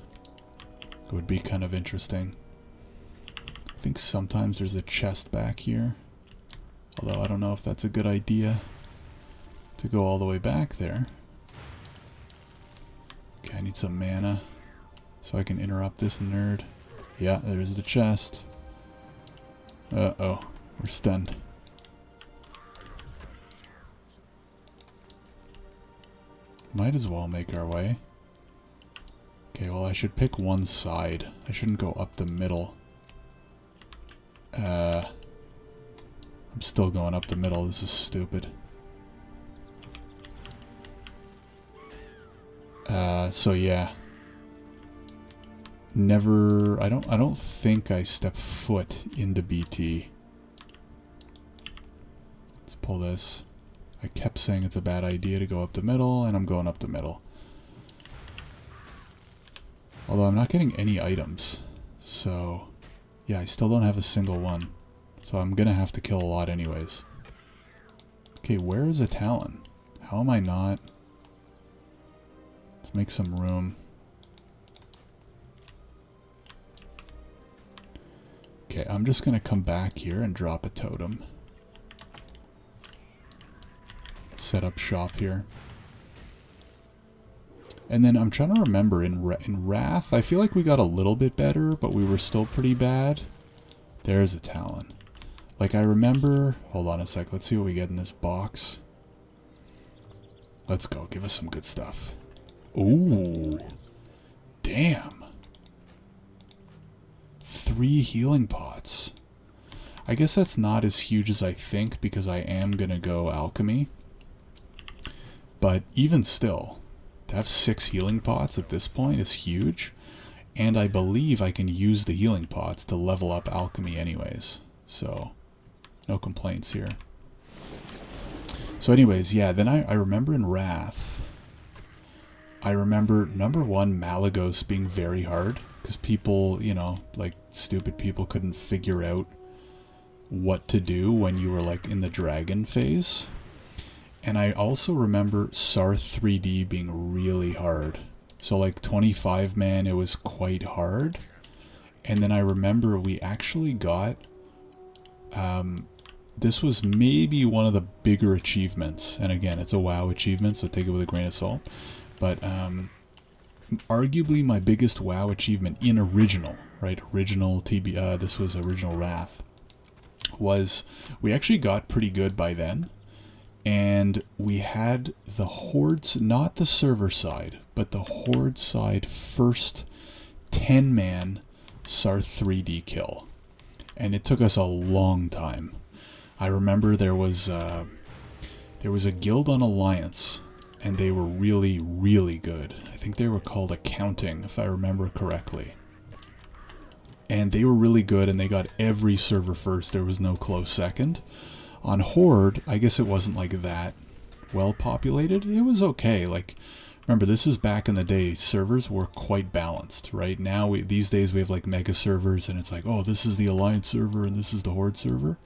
It would be kind of interesting. I think sometimes there's a chest back here. Although I don't know if that's a good idea to go all the way back there. Okay, I need some mana so I can interrupt this nerd. Yeah, there's the chest. Uh-oh, we're stunned. Might as well make our way. Okay, well I should pick one side. I shouldn't go up the middle. I'm still going up the middle. This is stupid. So yeah. Never, I don't think I step foot into BT. Let's pull this. I kept saying it's a bad idea to go up the middle, and I'm going up the middle. Although I'm not getting any items. So, yeah, I still don't have a single one. So I'm gonna have to kill a lot anyways. Okay, where is a Talon? How am I not? Let's make some room. Okay, I'm just gonna come back here and drop a totem. Set up shop here. And then I'm trying to remember, in Wrath, I feel like we got a little bit better, but we were still pretty bad. There's a Talon. Like, I remember... Hold on a sec, let's see what we get in this box. Let's go, give us some good stuff. Ooh. Damn. 3 healing pots. I guess that's not as huge as I think, because I am gonna go alchemy. But even still, to have 6 healing pots at this point is huge. And I believe I can use the healing pots to level up alchemy anyways. So, no complaints here. So anyways, yeah, then I remember in Wrath, I remember, number 1, Malagos being very hard. Because people, you know, like stupid people couldn't figure out what to do when you were like in the dragon phase. And I also remember Sarth 3D being really hard. So like 25 man, it was quite hard. And then I remember we actually got, this was maybe one of the bigger achievements. And again, it's a WoW achievement, so take it with a grain of salt. But arguably my biggest WoW achievement in original, right? Original TB, this was original Wrath, was we actually got pretty good by then. And we had the Horde's, not the server side, but the Horde side first 10-man Sarth 3D kill. And it took us a long time. I remember there was a guild on Alliance, and they were really, really good. I think they were called Accounting, if I remember correctly. And they were really good, and they got every server first. There was no close second. On Horde, I guess it wasn't like that well populated. It was okay. Like, remember, this is back in the day. Servers were quite balanced, right? Now, these days we have like mega servers, and it's like, oh, this is the Alliance server and this is the Horde server.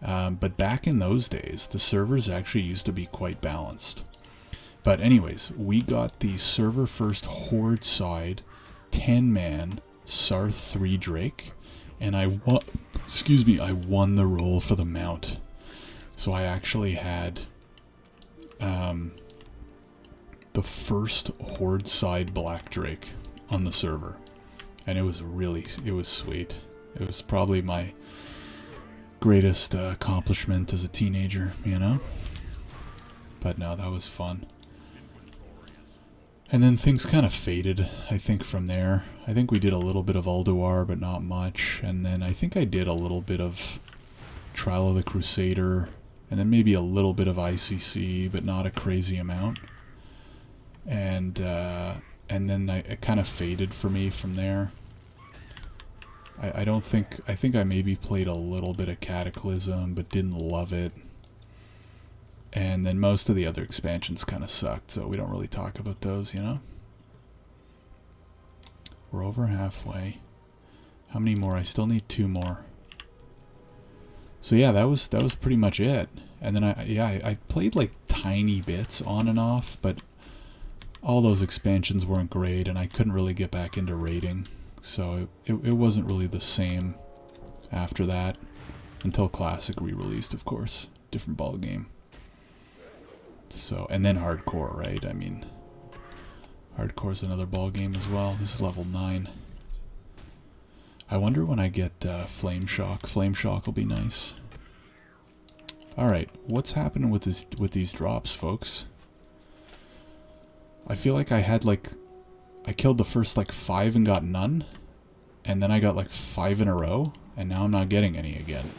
But back in those days, the servers actually used to be quite balanced. But anyways, we got the server first Horde side 10-man Sarth 3 Drake, and I won the role for the mount. So I actually had the first Horde side Black Drake on the server. And it was sweet. It was probably my greatest accomplishment as a teenager, you know? But no, that was fun. And then things kind of faded, I think, from there. I think we did a little bit of Ulduar, but not much. And then I think I did a little bit of Trial of the Crusader, and then maybe a little bit of ICC, but not a crazy amount. And then it kind of faded for me from there. I think I maybe played a little bit of Cataclysm, but didn't love it. And then most of the other expansions kind of sucked, so we don't really talk about those, you know? We're over halfway. How many more? I still need 2 more. So yeah, that was pretty much it. And then I played like tiny bits on and off, but all those expansions weren't great, and I couldn't really get back into raiding. So it wasn't really the same after that, until Classic re-released, of course. Different ball game. So, and then Hardcore, right? I mean, Hardcore's another ball game as well. This is level 9. I wonder when I get Flame Shock. Flame Shock will be nice. Alright, what's happening with these drops, folks? I feel like I had like... I killed the first like 5 and got none. And then I got like 5 in a row. And now I'm not getting any again.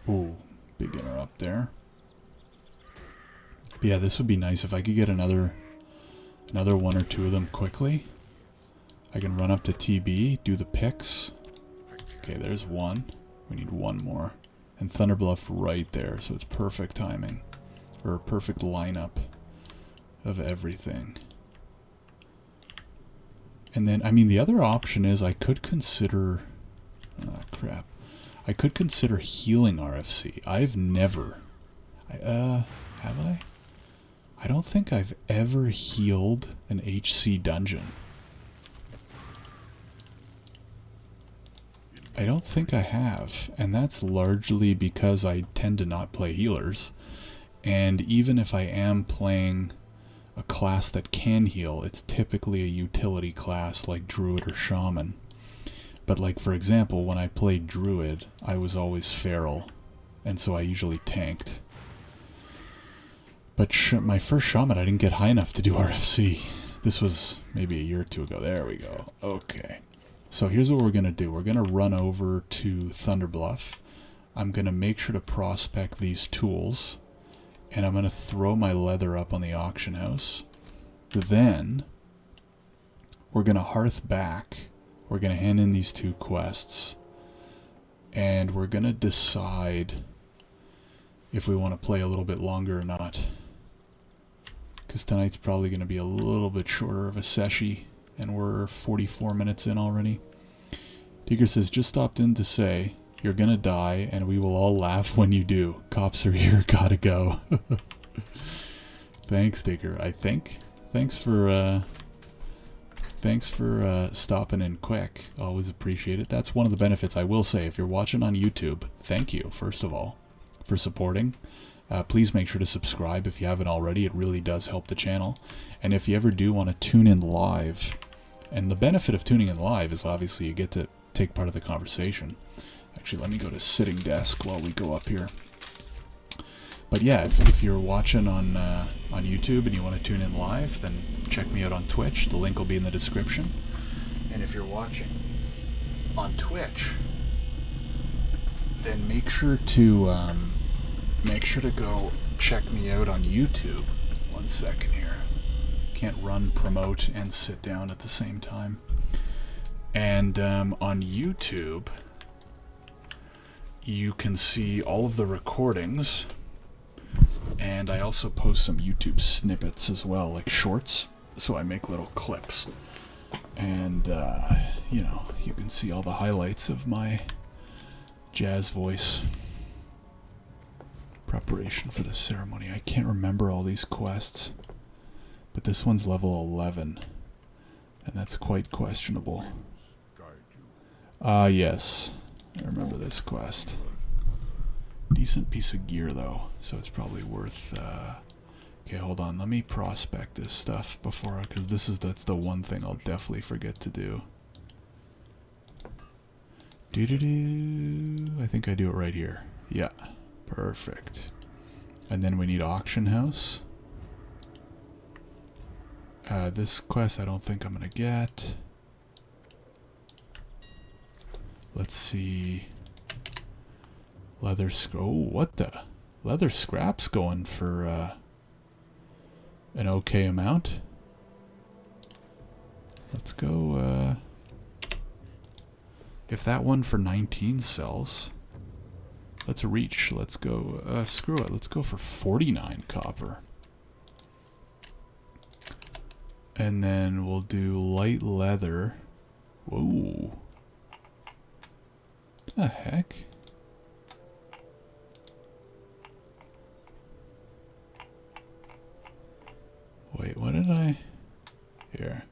Ooh, big interrupt there. But yeah, this would be nice if I could get another 1 or 2 of them quickly. I can run up to TB, do the picks. Okay, there's 1. We need 1 more. And Thunderbluff right there, so it's perfect timing. Or perfect lineup of everything. And then, I mean, the other option is I could consider... Ah, crap. I could consider healing RFC. I've never... have I? I don't think I've ever healed an HC dungeon. I don't think I have, and that's largely because I tend to not play healers. And even if I am playing a class that can heal, it's typically a utility class like Druid or Shaman. But like, for example, when I played Druid, I was always feral, and so I usually tanked. But my first Shaman, I didn't get high enough to do RFC. This was maybe a year or 2 ago. There we go. Okay. So here's what we're going to do. We're going to run over to Thunderbluff. I'm going to make sure to prospect these tools. And I'm going to throw my leather up on the auction house. Then, we're going to hearth back. We're going to hand in these 2 quests. And we're going to decide if we want to play a little bit longer or not. Because tonight's probably going to be a little bit shorter of a seshi. And we're 44 minutes in already. Digger says, just stopped in to say, you're gonna die, and we will all laugh when you do. Cops are here, gotta go. Thanks, Digger, I think. Thanks for stopping in quick. Always appreciate it. That's one of the benefits, I will say. If you're watching on YouTube, thank you, first of all, for supporting. Please make sure to subscribe if you haven't already. It really does help the channel. And if you ever do want to tune in live, and the benefit of tuning in live is obviously you get to take part of the conversation. Actually, let me go to sitting desk while we go up here. But yeah, if you're watching on YouTube and you want to tune in live, then check me out on Twitch. The link will be in the description. And if you're watching on Twitch, then make sure to go check me out on YouTube. 1 second here. Can't run, promote, and sit down at the same time. And on YouTube, you can see all of the recordings, and I also post some YouTube snippets as well, like shorts, so I make little clips. And, you know, you can see all the highlights of my jazz voice preparation for the ceremony. I can't remember all these quests. But this one's level 11, and that's quite questionable. Yes, I remember this quest. Decent piece of gear, though, so it's probably worth... Okay, hold on, let me prospect this stuff before, because that's the one thing I'll definitely forget to do. I think I do it right here. Yeah, perfect. And then we need auction house. This quest I don't think I'm gonna get. Let's see. Leather oh, what the? Leather scrap's going for an okay amount. Let's go, if that one for 19 sells, let's reach. Let's go, screw it. Let's go for 49 copper. And then we'll do light leather. Whoa. the heck? Wait, what did I... Here.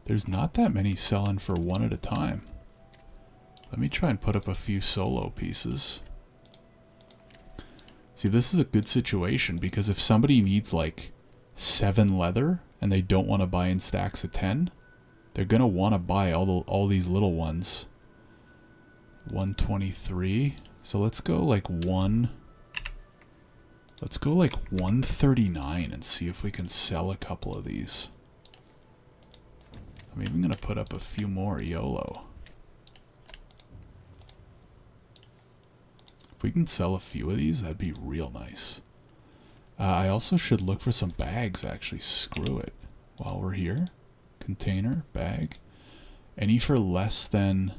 There's not that many selling for one at a time. Let me try and put up a few solo pieces. See, this is a good situation because if somebody needs like 7 leather and they don't want to buy in stacks of 10, they're going to want to buy all these little ones. 123. So let's go like 139 and see if we can sell a couple of these. I'm even going to put up a few more YOLO. If we can sell a few of these, that'd be real nice. I also should look for some bags, actually. Screw it. While we're here. Container, bag. Any for less than...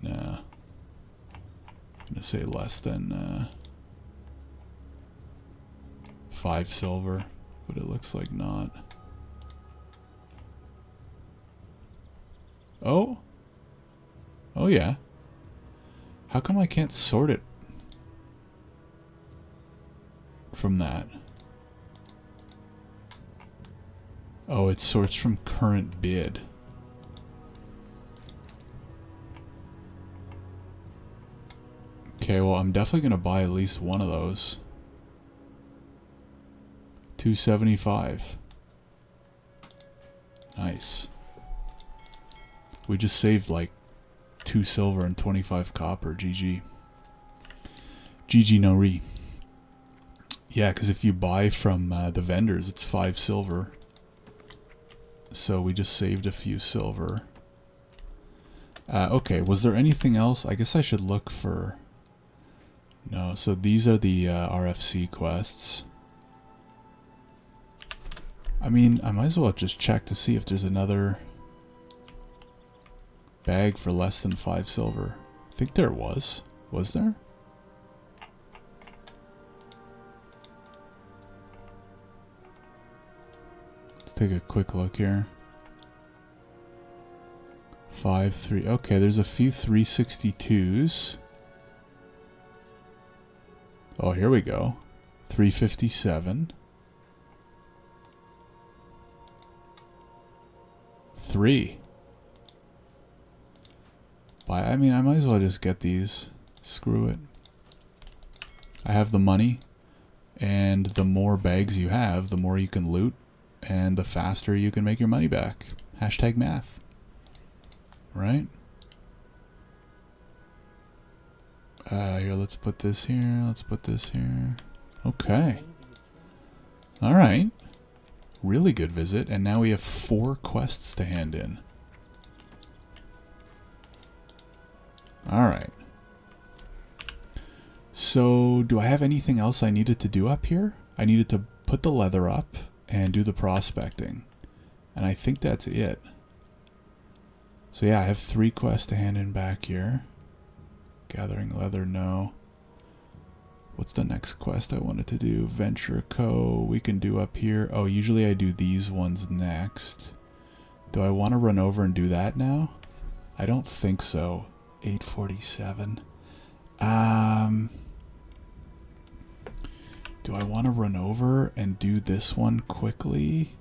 Nah. I'm going to say less than 5 silver. But it looks like not. Oh? Oh yeah. How come I can't sort it from that? Oh, it sorts from current bid. Okay, well, I'm definitely going to buy at least one of those. 275. Nice. We just saved like 2 silver and 25 copper. GG. GG no re. Yeah, because if you buy from the vendors, it's 5 silver. So we just saved a few silver. Okay, was there anything else? I guess I should look for... No, so these are the RFC quests. I mean, I might as well just check to see if there's another bag for less than 5 silver. I think there was. Was there? Let's take a quick look here. 5, 3. Okay, there's a few 362s. Oh, here we go. 357. 3. I mean, I might as well just get these. Screw it. I have the money, and the more bags you have, the more you can loot, and the faster you can make your money back. Hashtag math. Right? Here, let's put this here. Let's put this here. Okay. Alright. Really good visit, and now we have 4 quests to hand in. Alright. So, do I have anything else I needed to do up here? I needed to put the leather up and do the prospecting. And I think that's it. So yeah, I have 3 quests to hand in back here. Gathering leather, no. What's the next quest I wanted to do? Venture Co. We can do up here. Oh, usually I do these ones next. Do I want to run over and do that now? I don't think so. 847. Do I want to run over and do this one quickly?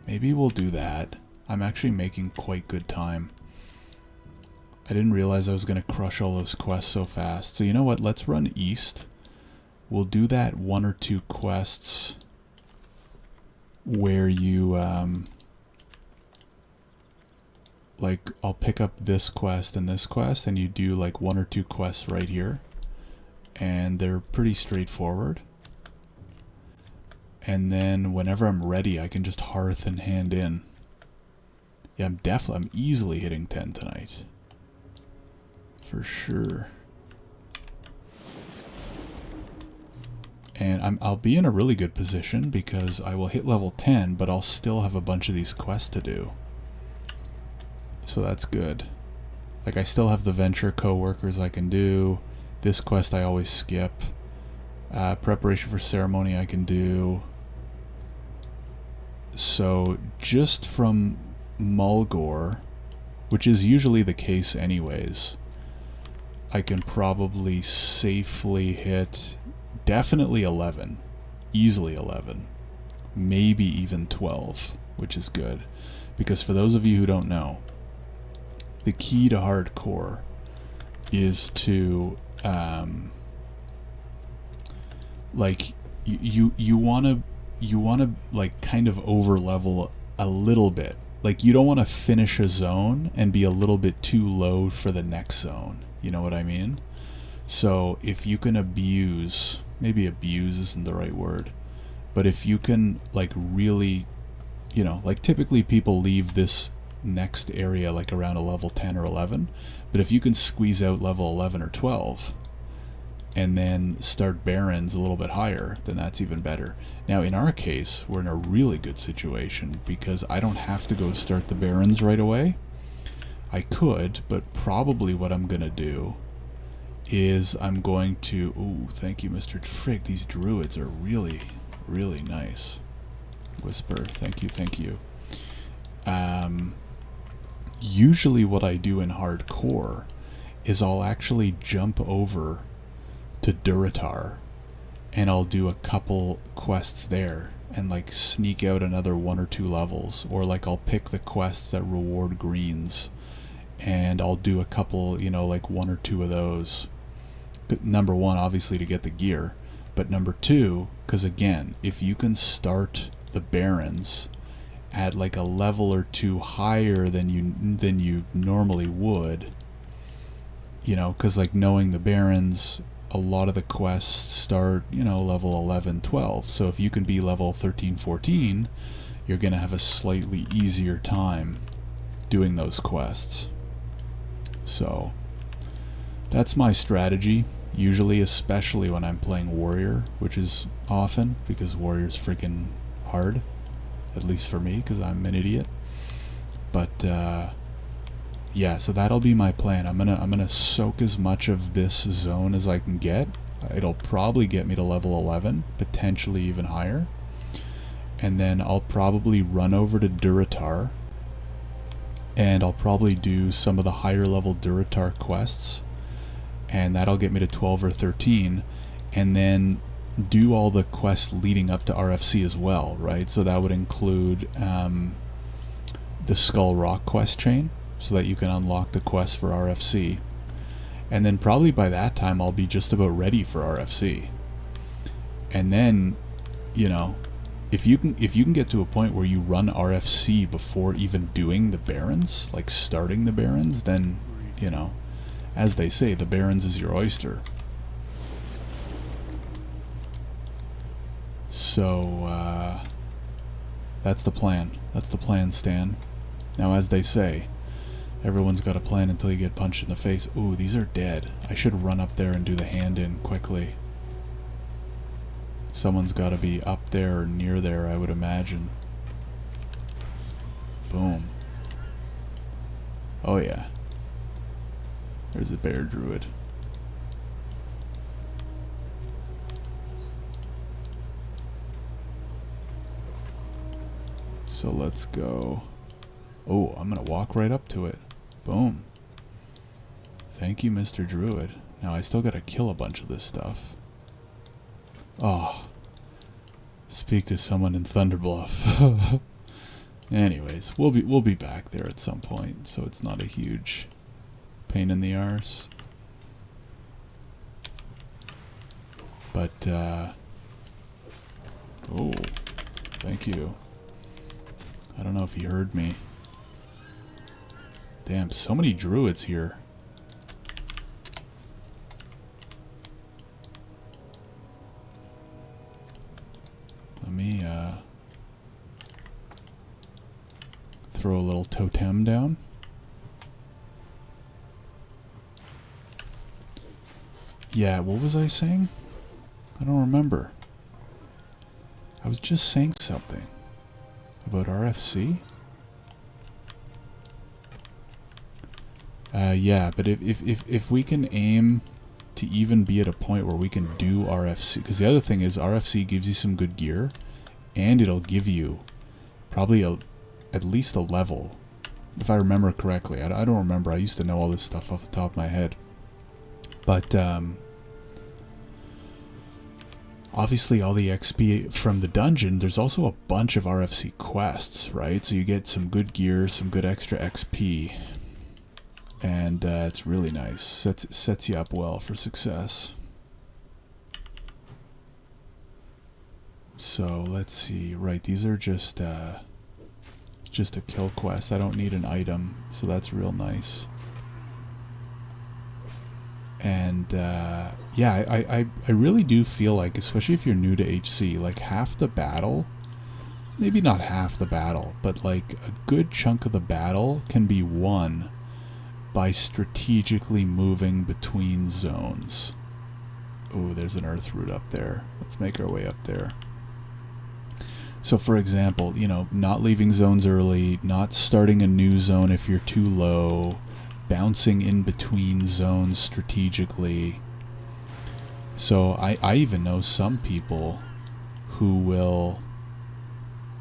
Maybe we'll do that. I'm actually making quite good time. I didn't realize I was going to crush all those quests so fast. So you know what? Let's run east. We'll do that 1 or 2 quests where you, like, I'll pick up this quest, and you do like 1 or 2 quests right here. And they're pretty straightforward. And then whenever I'm ready, I can just hearth and hand in. Yeah, I'm easily hitting 10 tonight. For sure. And I'll be in a really good position because I will hit level 10, but I'll still have a bunch of these quests to do. So that's good. Like, I still have the Venture co-workers I can do. This quest I always skip. Preparation for ceremony I can do. So just from Mulgore, which is usually the case anyways, I can probably safely hit definitely 11, easily 11, maybe even 12, which is good. Because for those of you who don't know, the key to hardcore is to like you want to like kind of over level a little bit. Like you don't want to finish a zone and be a little bit too low for the next zone. You know what I mean? So if you can abuse, maybe abuse isn't the right word, but if you can like really, you know, like typically people leave this next area like around a level 10 or 11, but if you can squeeze out level 11 or 12 and then start barons a little bit higher, then that's even better. Now in our case, we're in a really good situation because I don't have to go start the barons right away. I could, but probably what I'm gonna do is I'm going to, ooh, thank you, Mr. Frig, these druids are really, really nice. Whisper, thank you, thank you. Usually what I do in hardcore is I'll actually jump over to Durotar and I'll do a couple quests there and like sneak out another 1 or 2 levels, or like I'll pick the quests that reward greens and I'll do a couple, you know, like 1 or 2 of those. Number 1, obviously to get the gear, but number 2, because again, if you can start the barons at like a level or 2 higher than you normally would, you know, because like knowing the barons, a lot of the quests start, you know, level 11, 12. So if you can be level 13, 14, you're going to have a slightly easier time doing those quests. So that's my strategy, usually, especially when I'm playing warrior, which is often because warrior's freaking hard, at least for me, because I'm an idiot. But yeah, so that'll be my plan. I'm gonna soak as much of this zone as I can get. It'll probably get me to level 11, potentially even higher, and then I'll probably run over to Durotar, and I'll probably do some of the higher level Durotar quests, and that'll get me to 12 or 13, and then do all the quests leading up to RFC as well, right? So that would include the Skull Rock quest chain, so that you can unlock the quest for RFC, and then probably by that time I'll be just about ready for RFC. And then, you know, if you can get to a point where you run RFC before even doing the barons, like starting the barons, then, you know, as they say, the barons is your oyster. So that's the plan. That's the plan, Stan. Now, as they say, everyone's got a plan until you get punched in the face. Ooh, these are dead. I should run up there and do the hand-in quickly. Someone's got to be up there or near there, I would imagine. Boom. Oh yeah. There's a bear druid. So let's go. Oh, I'm gonna walk right up to it. Boom. Thank you, Mr. Druid. Now I still gotta kill a bunch of this stuff. Oh. Speak to someone in Thunderbluff. Anyways, we'll be back there at some point, so it's not a huge pain in the arse. But oh, thank you. I don't know if he heard me. Damn, so many druids here. Let me throw a little totem down. Yeah, what was I saying? I don't remember. I was just saying something about RFC. Yeah, but if we can aim to even be at a point where we can do RFC, because the other thing is RFC gives you some good gear, and it'll give you probably at least a level If I remember correctly. I don't remember. I used to know all this stuff off the top of my head. But, obviously all the XP from the dungeon, there's also a bunch of RFC quests, right? So you get some good gear, some good extra XP. And it's really nice. Sets you up well for success. So let's see. Right, these are just a kill quest. I don't need an item, so that's real nice. And yeah, I really do feel like, especially if you're new to HC, like half the battle, maybe not half the battle, but like a good chunk of the battle can be won by strategically moving between zones. Oh, there's an earth root up there. Let's make our way up there. So for example, you know, not leaving zones early, not starting a new zone if you're too low, bouncing in between zones strategically. So I even know some people who will,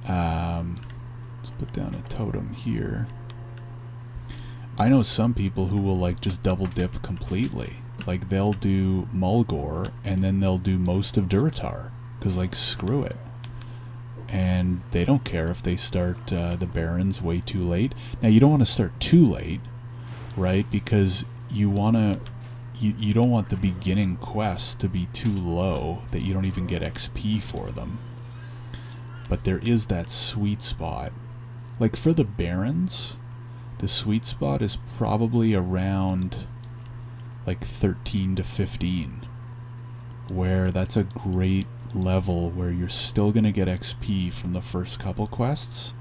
let's put down a totem here. I know some people who will like just double dip completely. Like they'll do Mulgore and then they'll do most of Durotar, because like screw it. And they don't care if they start the Barrens way too late. Now you don't want to start too late, right? Because you don't want the beginning quests to be too low that you don't even get XP for them. But there is that sweet spot. Like for the Barrens, the sweet spot is probably around like 13 to 15, where that's a great level where you're still going to get XP from the first couple quests,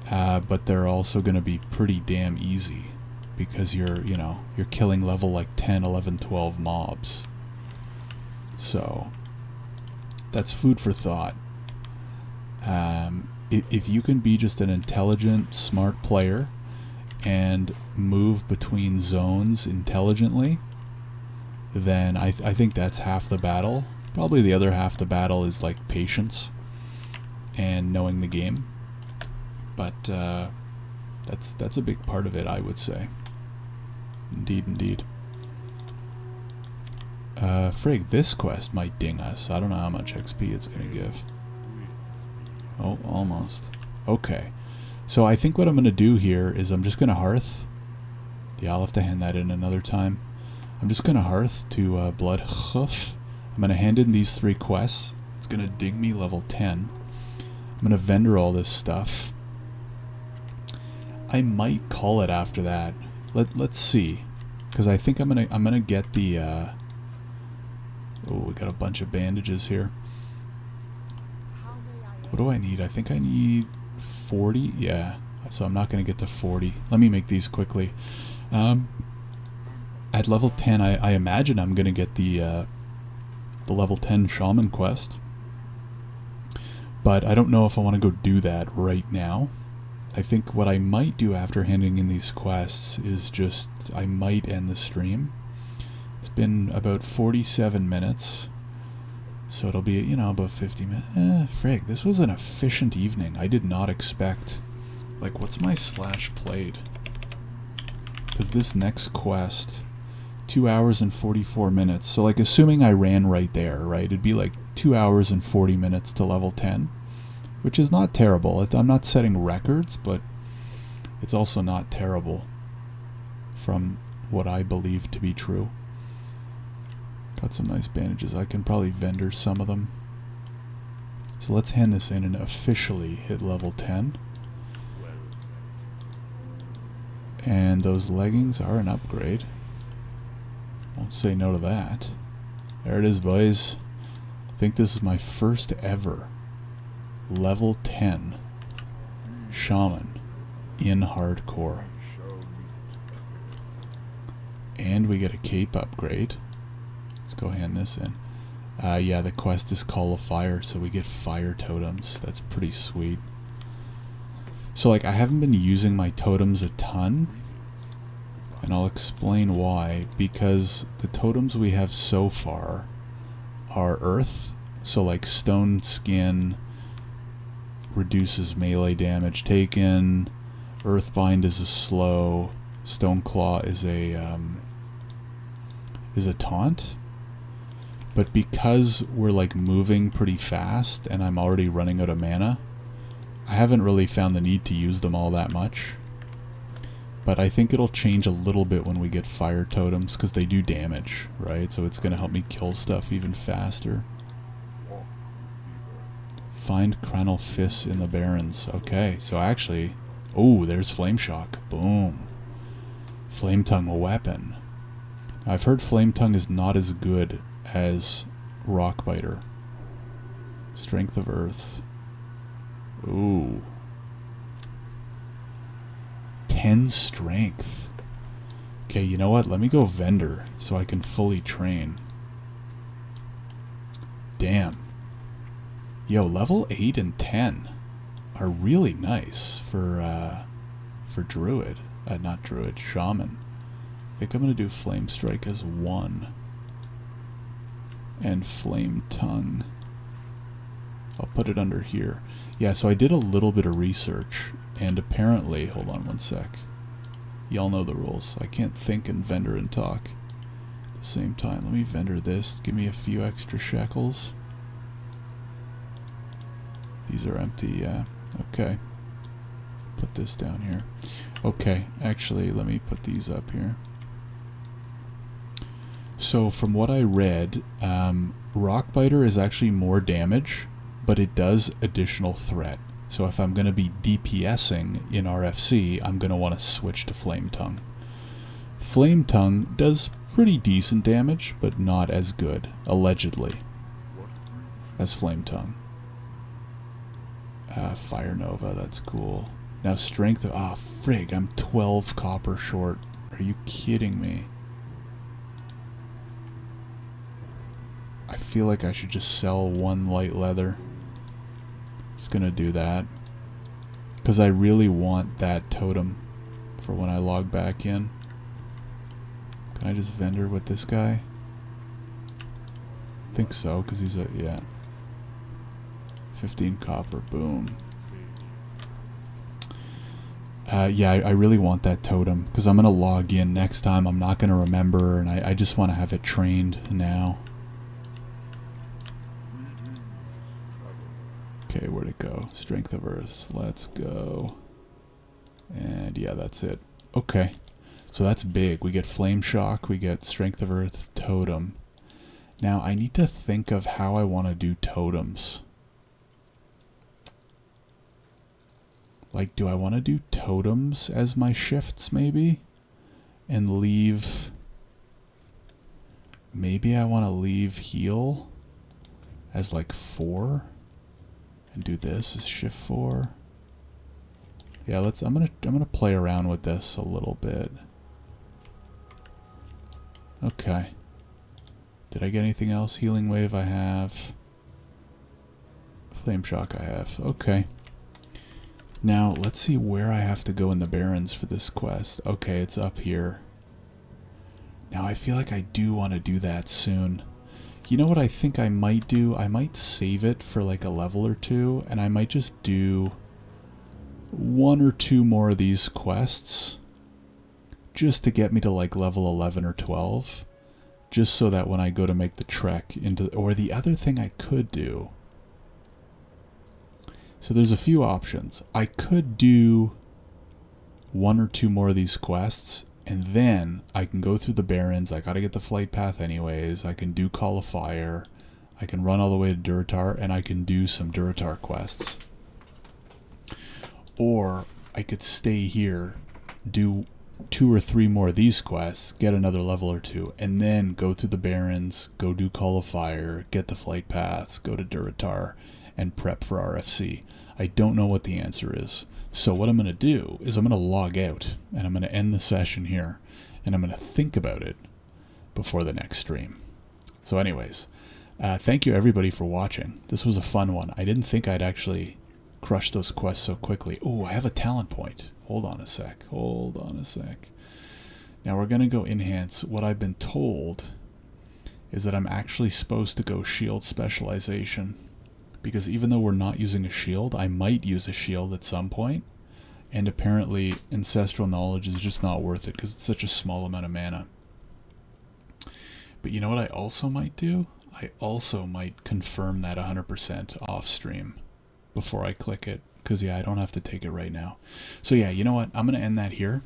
but they're also going to be pretty damn easy because you're killing level like 10, 11, 12 mobs. So that's food for thought. If you can be just an intelligent, smart player and move between zones intelligently, then I think that's half the battle. Probably the other half the battle is like patience and knowing the game. But that's a big part of it, I would say. Indeed, indeed. Frig, this quest might ding us. I don't know how much XP it's going to give. Oh, almost. Okay. So I think what I'm going to do here is I'm just going to hearth. Yeah, I'll have to hand that in another time. I'm just going to hearth to Bloodhoof. I'm going to hand in these 3 quests. It's going to dig me level 10. I'm going to vendor all this stuff. I might call it after that. Let's see, because I think I'm gonna get the. Oh, we got a bunch of bandages here. What do I need? I think I need 40. Yeah, so I'm not gonna get to 40. Let me make these quickly. At level 10, I imagine I'm gonna get the level 10 Shaman quest, but I don't know if I want to go do that right now. I think what I might do after handing in these quests is just, I might end the stream. It's been about 47 minutes, so it'll be, you know, about 50 minutes. Frig, this was an efficient evening. I did not expect, like, what's my /played? Because this next quest, 2 hours and 44 minutes. So, like, assuming I ran right there, right, it'd be like 2 hours and 40 minutes to level 10. Which is not terrible. I'm not setting records, but it's also not terrible from what I believe to be true. Got some nice bandages. I can probably vendor some of them. So let's hand this in and officially hit level 10. And those leggings are an upgrade. Won't say no to that. There it is, boys. I think this is my first ever level 10 Shaman in Hardcore. And we get a cape upgrade. Let's go hand this in. Yeah, the quest is Call of Fire, so we get fire totems. That's pretty sweet. So, like, I haven't been using my totems a ton, and I'll explain why. Because the totems we have so far are earth, so like stone skin reduces melee damage taken, Earthbind is a slow. Stoneclaw is a taunt. But because we're like moving pretty fast and I'm already running out of mana, I haven't really found the need to use them all that much. But I think it'll change a little bit when we get fire totems, because they do damage, right? So it's going to help me kill stuff even faster. Find Chronal Fists in the Barrens. Okay, so actually... Oh, there's Flame Shock. Boom. Flame Tongue weapon. Now, I've heard Flame Tongue is not as good as Rockbiter. Strength of Earth. Ooh. 10 strength. Okay, you know what? Let me go Vendor so I can fully train. Damn. Yo, level 8 and 10 are really nice for Druid. Not Druid, Shaman. I think I'm going to do Flame Strike as 1. And Flame Tongue. I'll put it under here. Yeah, so I did a little bit of research, and apparently... Hold on one sec. Y'all know the rules. I can't think and vendor and talk at the same time. Let me vendor this. Give me a few extra shekels. These are empty, yeah. Okay. Put this down here. Okay, actually, let me put these up here. So, from what I read, Rockbiter is actually more damage, but it does additional threat. So if I'm going to be DPSing in RFC, I'm going to want to switch to Flame Tongue. Flame Tongue does pretty decent damage, but not as good, allegedly, as Flame Tongue. Fire Nova, that's cool. Now Strength, frig, I'm 12 copper short. Are you kidding me? I feel like I should just sell 1 light leather. It's gonna do that. Because I really want that totem for when I log back in. Can I just vendor with this guy? I think so, because he's a, yeah. 15 copper, boom. Yeah, I really want that totem, because I'm going to log in next time. I'm not going to remember, and I just want to have it trained now. Okay, where'd it go? Strength of Earth. Let's go. And yeah, that's it. Okay. So that's big. We get Flame Shock, we get Strength of Earth, Totem. Now, I need to think of how I want to do totems. Like, do I want to do totems as my shifts, maybe? And leave... Maybe I want to leave heal as like 4? And do this as shift 4? Yeah, I'm gonna play around with this a little bit. Okay. Did I get anything else? Healing Wave I have. Flame Shock I have. Okay. Now, let's see where I have to go in the Barrens for this quest. Okay, it's up here. Now, I feel like I do want to do that soon. You know what I think I might do? I might save it for like a level or 2, and I might just do 1 or 2 more of these quests just to get me to like level 11 or 12. Just so that when I go to make the trek into... Or the other thing I could do... So there's a few options. I could do 1 or 2 more of these quests, and then I can go through the Barrens. I gotta get the flight path anyways. I can do Call of Fire. I can run all the way to Durotar, and I can do some Durotar quests. Or I could stay here, do 2 or 3 more of these quests, get another level or 2, and then go through the Barrens, go do Call of Fire, get the flight paths, go to Durotar, and prep for RFC. I don't know what the answer is. So what I'm going to do is I'm going to log out, and I'm going to end the session here, and I'm going to think about it before the next stream. So anyways, thank you everybody for watching. This was a fun one. I didn't think I'd actually crush those quests so quickly. Oh, I have a talent point. Hold on a sec. Hold on a sec. Now we're going to go enhance. What I've been told is that I'm actually supposed to go shield specialization. Because even though we're not using a shield, I might use a shield at some point. And apparently Ancestral Knowledge is just not worth it because it's such a small amount of mana. But you know what I also might do? I also might confirm that 100% off stream before I click it. Because, yeah, I don't have to take it right now. So, yeah, you know what? I'm going to end that here.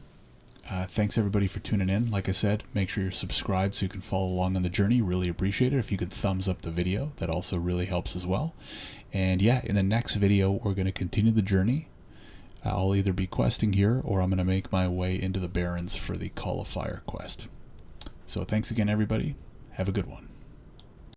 Thanks, everybody, for tuning in. Like I said, make sure you're subscribed so you can follow along on the journey. Really appreciate it. If you could thumbs up the video, that also really helps as well. And, yeah, in the next video, we're going to continue the journey. I'll either be questing here or I'm going to make my way into the Barrens for the Call of Fire quest. So thanks again, everybody. Have a good one.